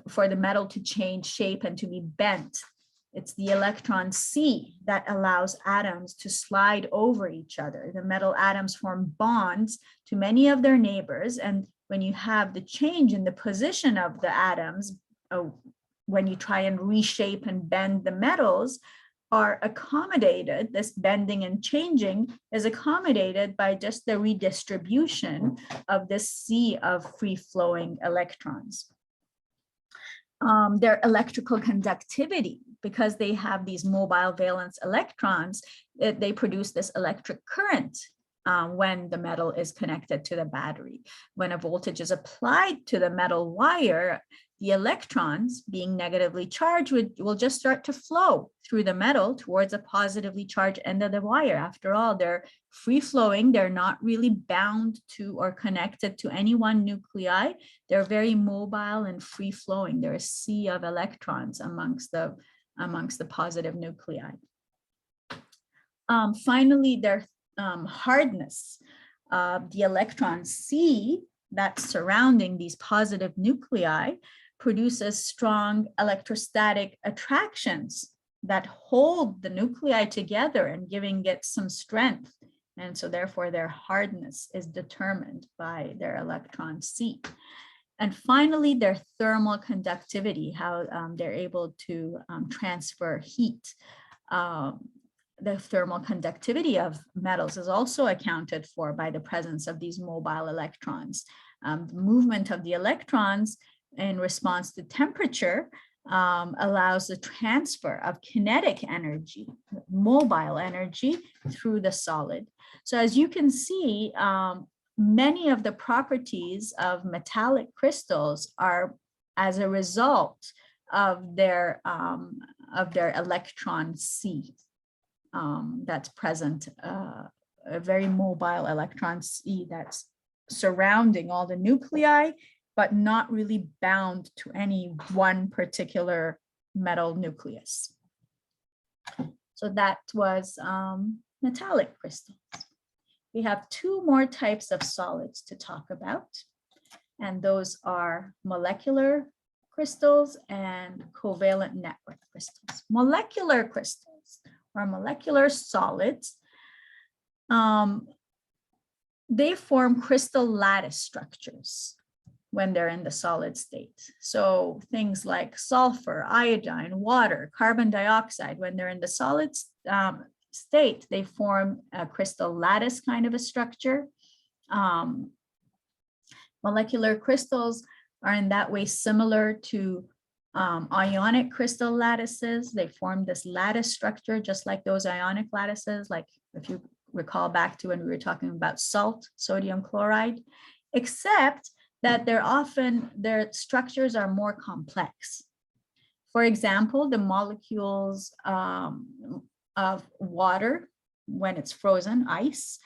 for the metal to change shape and to be bent. It's the electron C that allows atoms to slide over each other. The metal atoms form bonds to many of their neighbors, and when you have the change in the position of the atoms, when you try and reshape and bend the metals, are accommodated, this bending and changing is accommodated by just the redistribution of this sea of free-flowing electrons. Their electrical conductivity, because they have these mobile valence electrons, they produce this electric current when the metal is connected to the battery. When a voltage is applied to the metal wire, the electrons, being negatively charged, will just start to flow through the metal towards a positively charged end of the wire. After all, they're free-flowing. They're not really bound to or connected to any one nuclei. They're very mobile and free-flowing. They're a sea of electrons amongst the positive nuclei. Finally, their hardness of the electron C that's surrounding these positive nuclei produces strong electrostatic attractions that hold the nuclei together and giving it some strength. And so therefore their hardness is determined by their electron seat. And finally, their thermal conductivity, how they're able to transfer heat. The thermal conductivity of metals is also accounted for by the presence of these mobile electrons. The movement of the electrons in response to temperature allows the transfer of kinetic energy, mobile energy, through the solid. So as you can see, many of the properties of metallic crystals are as a result of their electron sea that's present, a very mobile electron sea that's surrounding all the nuclei, but not really bound to any one particular metal nucleus. So that was metallic crystals. We have two more types of solids to talk about, and those are molecular crystals and covalent network crystals. Molecular crystals or molecular solids, they form crystal lattice structures when they're in the solid state. So things like sulfur, iodine, water, carbon dioxide, when they're in the solid state, they form a crystal lattice kind of a structure. Molecular crystals are in that way similar to ionic crystal lattices. They form this lattice structure just like those ionic lattices, like if you recall back to when we were talking about salt, sodium chloride, except that their structures are more complex. For example, the molecules of water, when it's frozen, ice,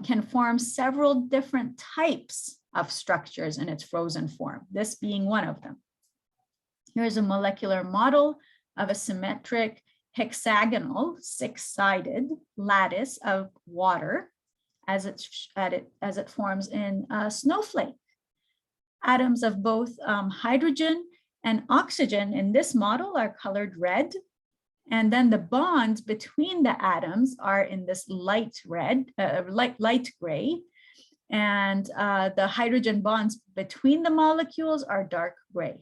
can form several different types of structures in its frozen form, this being one of them. Here's a molecular model of a symmetric hexagonal six-sided lattice of water as it forms in a snowflake. Atoms of both hydrogen and oxygen in this model are colored red, and then the bonds between the atoms are in this light red, light gray, and the hydrogen bonds between the molecules are dark gray.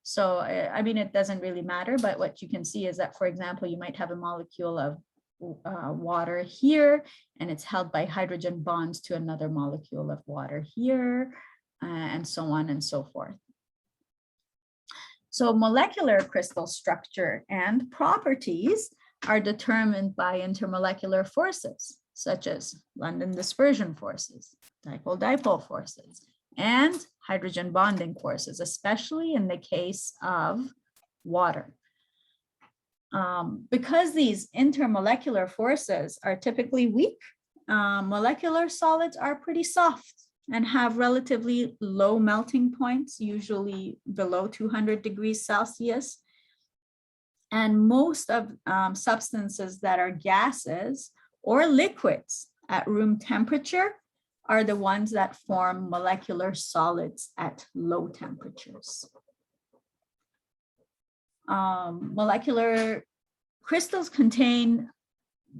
So, I mean, it doesn't really matter, but what you can see is that, for example, you might have a molecule of water here, and it's held by hydrogen bonds to another molecule of water here, and so on and so forth. So molecular crystal structure and properties are determined by intermolecular forces, such as London dispersion forces, dipole-dipole forces, and hydrogen bonding forces, especially in the case of water. Because these intermolecular forces are typically weak, molecular solids are pretty soft and have relatively low melting points, usually below 200 degrees Celsius. And most of substances that are gases or liquids at room temperature are the ones that form molecular solids at low temperatures. Molecular crystals contain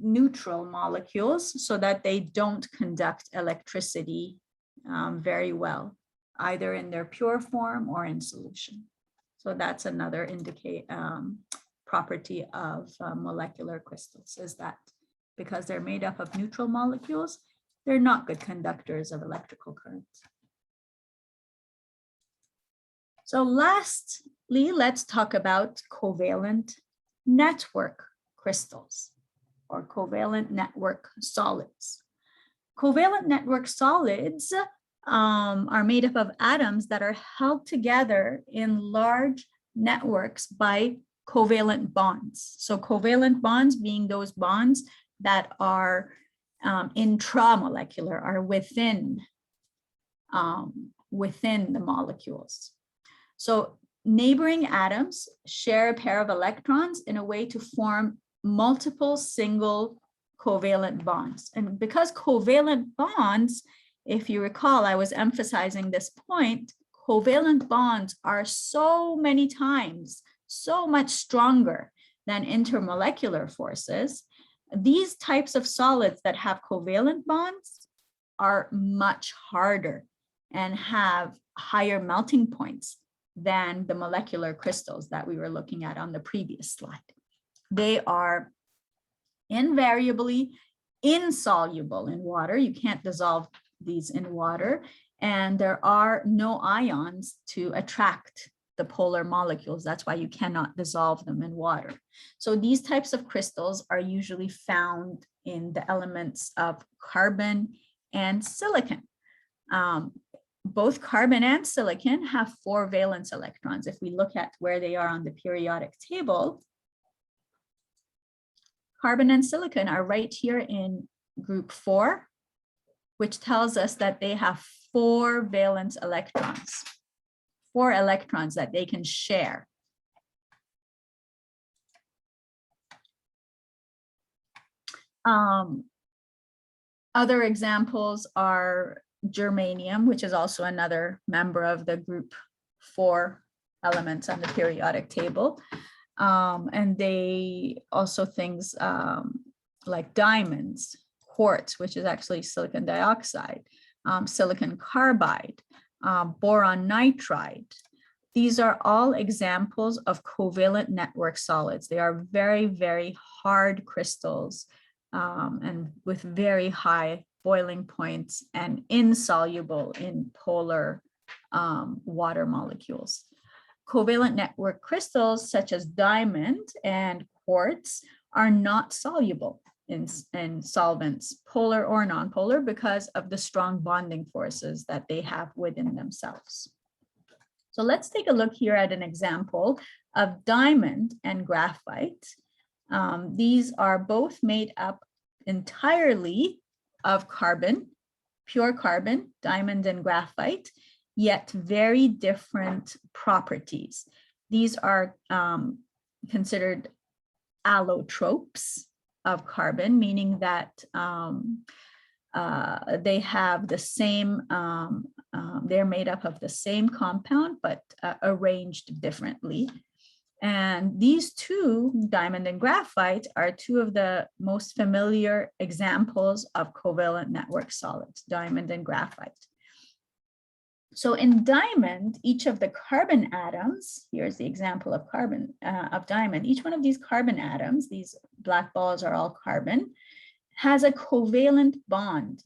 neutral molecules so that they don't conduct electricity very well, either in their pure form or in solution. So that's another property of molecular crystals, is that because they're made up of neutral molecules, they're not good conductors of electrical currents. So lastly, let's talk about covalent network crystals or covalent network solids. Covalent network solids are made up of atoms that are held together in large networks by covalent bonds. So covalent bonds being those bonds that are intramolecular, are within the molecules. So neighboring atoms share a pair of electrons in a way to form multiple single covalent bonds. And because covalent bonds, if you recall, I was emphasizing this point, covalent bonds are so many times, so much stronger than intermolecular forces, these types of solids that have covalent bonds are much harder and have higher melting points than the molecular crystals that we were looking at on the previous slide. They are invariably insoluble in water. You can't dissolve these in water, and there are no ions to attract the polar molecules. That's why you cannot dissolve them in water. So these types of crystals are usually found in the elements of carbon and silicon. Both carbon and silicon have 4 valence electrons. If we look at where they are on the periodic table, carbon and silicon are right here in group 4, which tells us that they have 4 valence electrons. 4 electrons that they can share. Other examples are germanium, which is also another member of the group 4 elements on the periodic table. And they also things like diamonds, quartz, which is actually silicon dioxide, silicon carbide, boron nitride. These are all examples of covalent network solids. They are very, very hard crystals and with very high boiling points and insoluble in polar water molecules. Covalent network crystals such as diamond and quartz are not soluble in solvents, polar or nonpolar, because of the strong bonding forces that they have within themselves. So let's take a look here at an example of diamond and graphite. These are both made up entirely of carbon, pure carbon, diamond and graphite, yet very different properties. These are considered allotropes of carbon, meaning that they have the same, they're made up of the same compound, but arranged differently. And these two, diamond and graphite, are 2 of the most familiar examples of covalent network solids, diamond and graphite. So in diamond, each of the carbon atoms, here's the example of carbon, of diamond, each one of these carbon atoms, these black balls are all carbon, has a covalent bond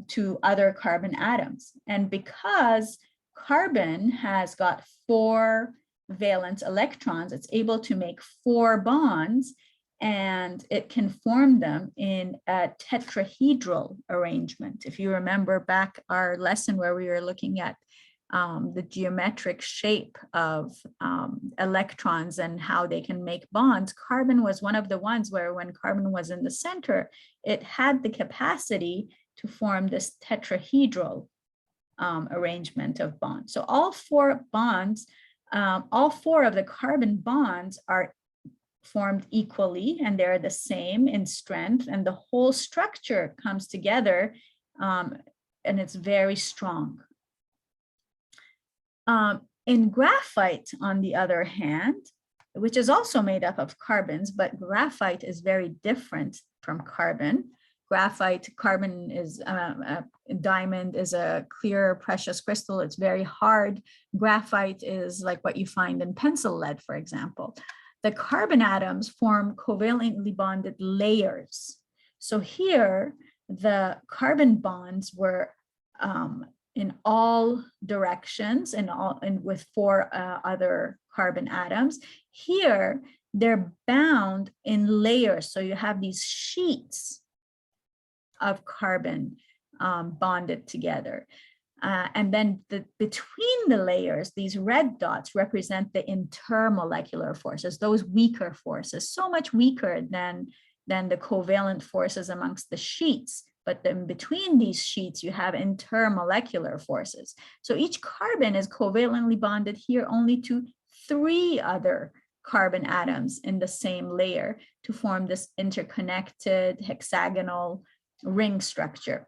to other carbon atoms. And because carbon has got 4 valence electrons, it's able to make 4 bonds, and it can form them in a tetrahedral arrangement. If you remember back our lesson where we were looking at the geometric shape of electrons and how they can make bonds, carbon was one of the ones where when carbon was in the center, it had the capacity to form this tetrahedral arrangement of bonds. So all 4 bonds, all 4 of the carbon bonds are formed equally, and they're the same in strength, and the whole structure comes together and it's very strong. In graphite, on the other hand, which is also made up of carbons, but graphite is very different from carbon. Graphite, carbon is, diamond is a clear precious crystal. It's very hard. Graphite is like what you find in pencil lead, for example. The carbon atoms form covalently bonded layers. So here, the carbon bonds were in all directions and with 4 other carbon atoms. Here, they're bound in layers. So you have these sheets of carbon bonded together. And then between the layers, these red dots represent the intermolecular forces, those weaker forces, so much weaker than the covalent forces amongst the sheets. But then between these sheets, you have intermolecular forces. So each carbon is covalently bonded here only to 3 other carbon atoms in the same layer to form this interconnected hexagonal ring structure.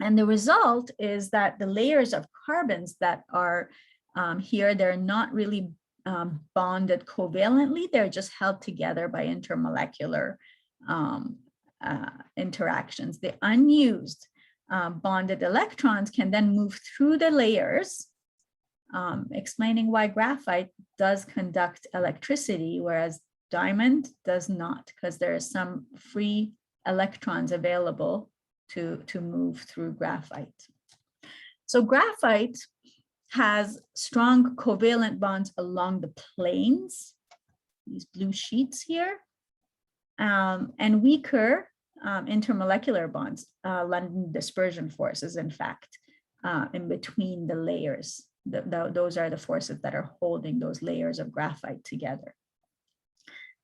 And the result is that the layers of carbons that are here, they're not really bonded covalently, they're just held together by intermolecular interactions. The unused bonded electrons can then move through the layers, explaining why graphite does conduct electricity, whereas diamond does not, because there are some free electrons available to move through graphite. So graphite has strong covalent bonds along the planes, these blue sheets here, and weaker intermolecular bonds, London dispersion forces, in fact, in between the layers. Those are the forces that are holding those layers of graphite together.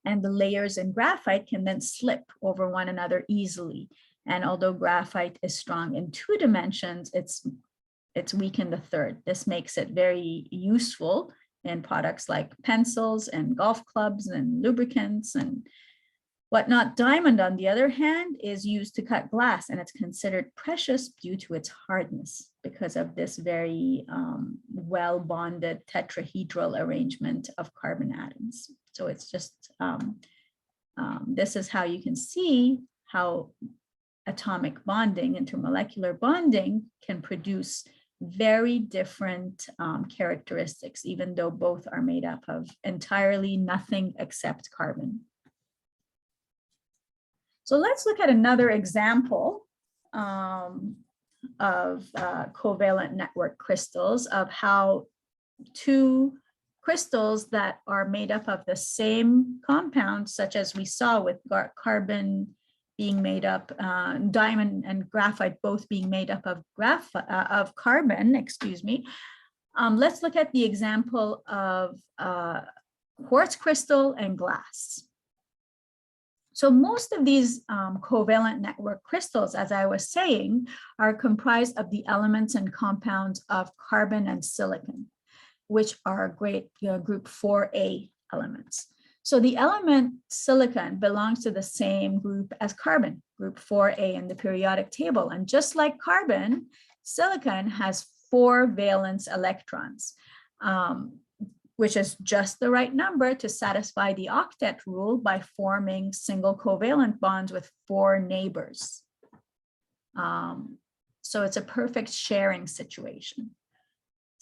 And the layers in graphite can then slip over one another easily. And although graphite is strong in 2 dimensions, it's weak in the 3rd. This makes it very useful in products like pencils and golf clubs and lubricants and whatnot. Diamond, on the other hand, is used to cut glass, and it's considered precious due to its hardness because of this very well-bonded tetrahedral arrangement of carbon atoms. So it's just, this is how you can see how atomic bonding, intermolecular bonding, can produce very different characteristics, even though both are made up of entirely nothing except carbon. So let's look at another example of covalent network crystals, of how 2 crystals that are made up of the same compound, such as we saw with carbon being made up, diamond and graphite both being made up of carbon, excuse me. Let's look at the example of quartz crystal and glass. So most of these covalent network crystals, as I was saying, are comprised of the elements and compounds of carbon and silicon, which are group 4A elements. So the element silicon belongs to the same group as carbon, group 4A in the periodic table. And just like carbon, silicon has 4 valence electrons, which is just the right number to satisfy the octet rule by forming single covalent bonds with 4 neighbors. So it's a perfect sharing situation.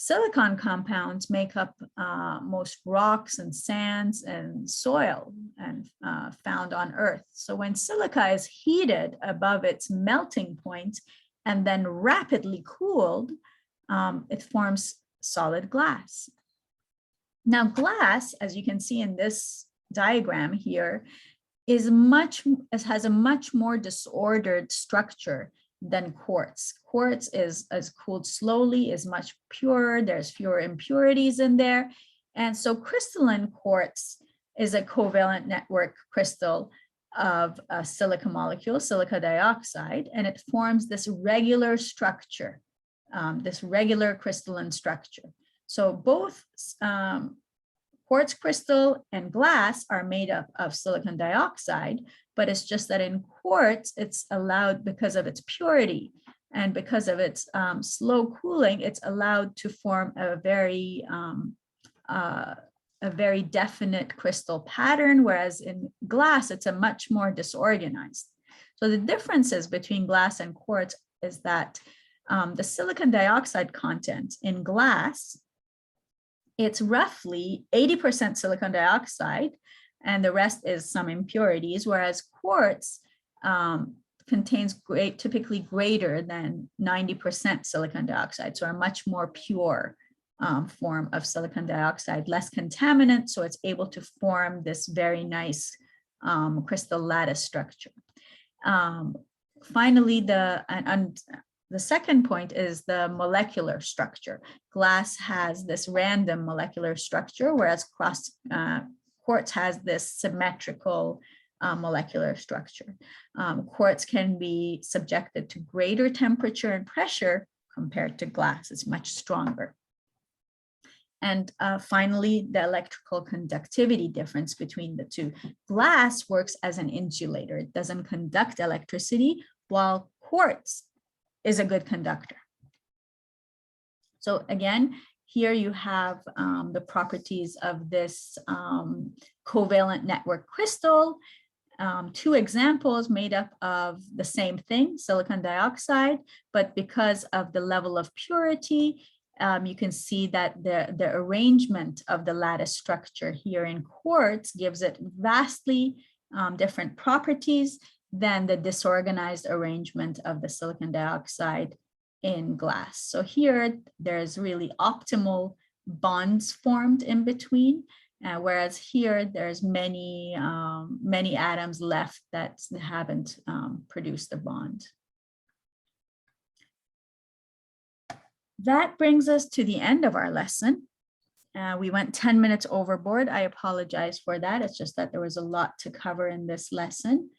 Silicon compounds make up most rocks and sands and soil and found on Earth. So when silica is heated above its melting point and then rapidly cooled, it forms solid glass. Now glass, as you can see in this diagram here, has a much more disordered structure than quartz. Quartz is cooled slowly, is much purer, there's fewer impurities in there. And so crystalline quartz is a covalent network crystal of a silica molecule, silica dioxide, and it forms this regular structure, this regular crystalline structure. So both quartz crystal and glass are made up of silicon dioxide, but it's just that in quartz, it's allowed, because of its purity and because of its slow cooling, it's allowed to form a very definite crystal pattern, whereas in glass, it's a much more disorganized. So the differences between glass and quartz is that the silicon dioxide content in glass, it's roughly 80% silicon dioxide, and the rest is some impurities, whereas quartz contains typically greater than 90% silicon dioxide, so a much more pure form of silicon dioxide, less contaminant, so it's able to form this very nice crystal lattice structure. Finally, the second point is the molecular structure. Glass has this random molecular structure, whereas quartz has this symmetrical molecular structure. Quartz can be subjected to greater temperature and pressure compared to glass. It's much stronger. And finally, the electrical conductivity difference between the two. Glass works as an insulator. It doesn't conduct electricity, while quartz is a good conductor. So again, here you have the properties of this covalent network crystal. Two examples made up of the same thing, silicon dioxide, but because of the level of purity, you can see that the arrangement of the lattice structure here in quartz gives it vastly different properties than the disorganized arrangement of the silicon dioxide in glass. So here there's really optimal bonds formed in between, whereas here there's many atoms left that haven't produced a bond. That brings us to the end of our lesson. We went 10 minutes overboard. I apologize for that. It's just that there was a lot to cover in this lesson.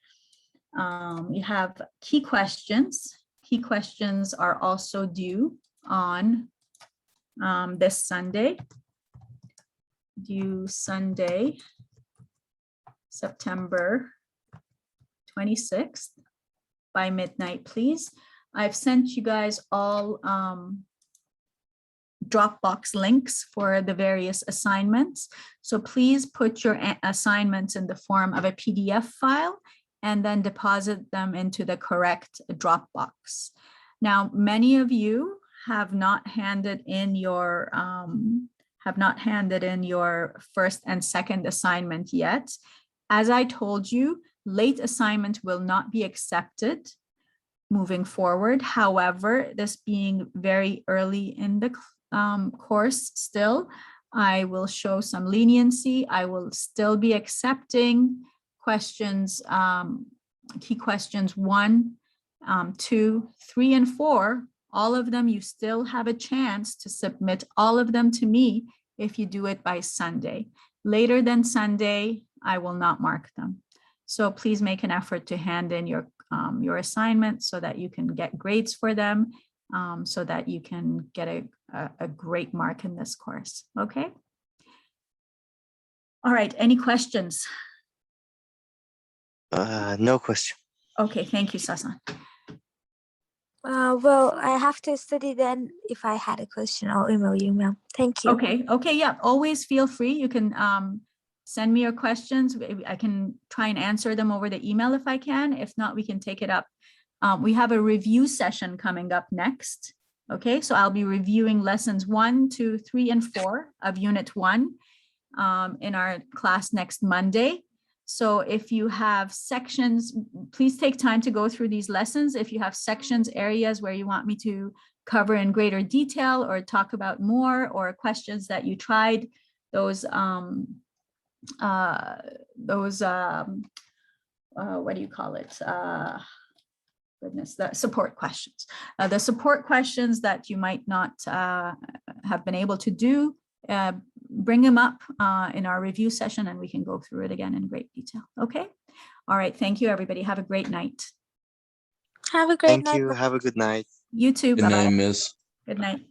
You have key questions. Key questions are also due on this Sunday. Due Sunday, September 26th by midnight, please. I've sent you guys all Dropbox links for the various assignments. So please put your assignments in the form of a PDF file and then deposit them into the correct Dropbox. Now, many of you have not handed in your first and second assignment yet. As I told you, late assignment will not be accepted moving forward. However, this being very early in the course still, I will show some leniency. I will still be accepting questions, key questions 1, 2, 3, and 4. All of them, you still have a chance to submit all of them to me if you do it by Sunday. Later than Sunday, I will not mark them. So please make an effort to hand in your assignments so that you can get grades for them, so that you can get a great mark in this course, okay? All right, any questions? No question. Okay, thank you, Sasan. Well, I have to study then. If I had a question, I'll email you, ma'am. Thank you. Okay, yeah, always feel free. You can send me your questions. I can try and answer them over the email if I can. If not, we can take it up. We have a review session coming up next. Okay, so I'll be reviewing lessons 1, 2, 3, and 4 of Unit 1 in our class next Monday. So if you have sections, please take time to go through these lessons. If you have sections, areas where you want me to cover in greater detail or talk about more, or questions that you tried, those what do you call it? Goodness, the support questions. The support questions that you might not have been able to do, bring them up in our review session and we can go through it again in great detail. Okay. All right. Thank you, everybody. Have a great night. Have a great night. Thank you. Have a good night. You too. Good night, Bye-bye. Miss. Good night.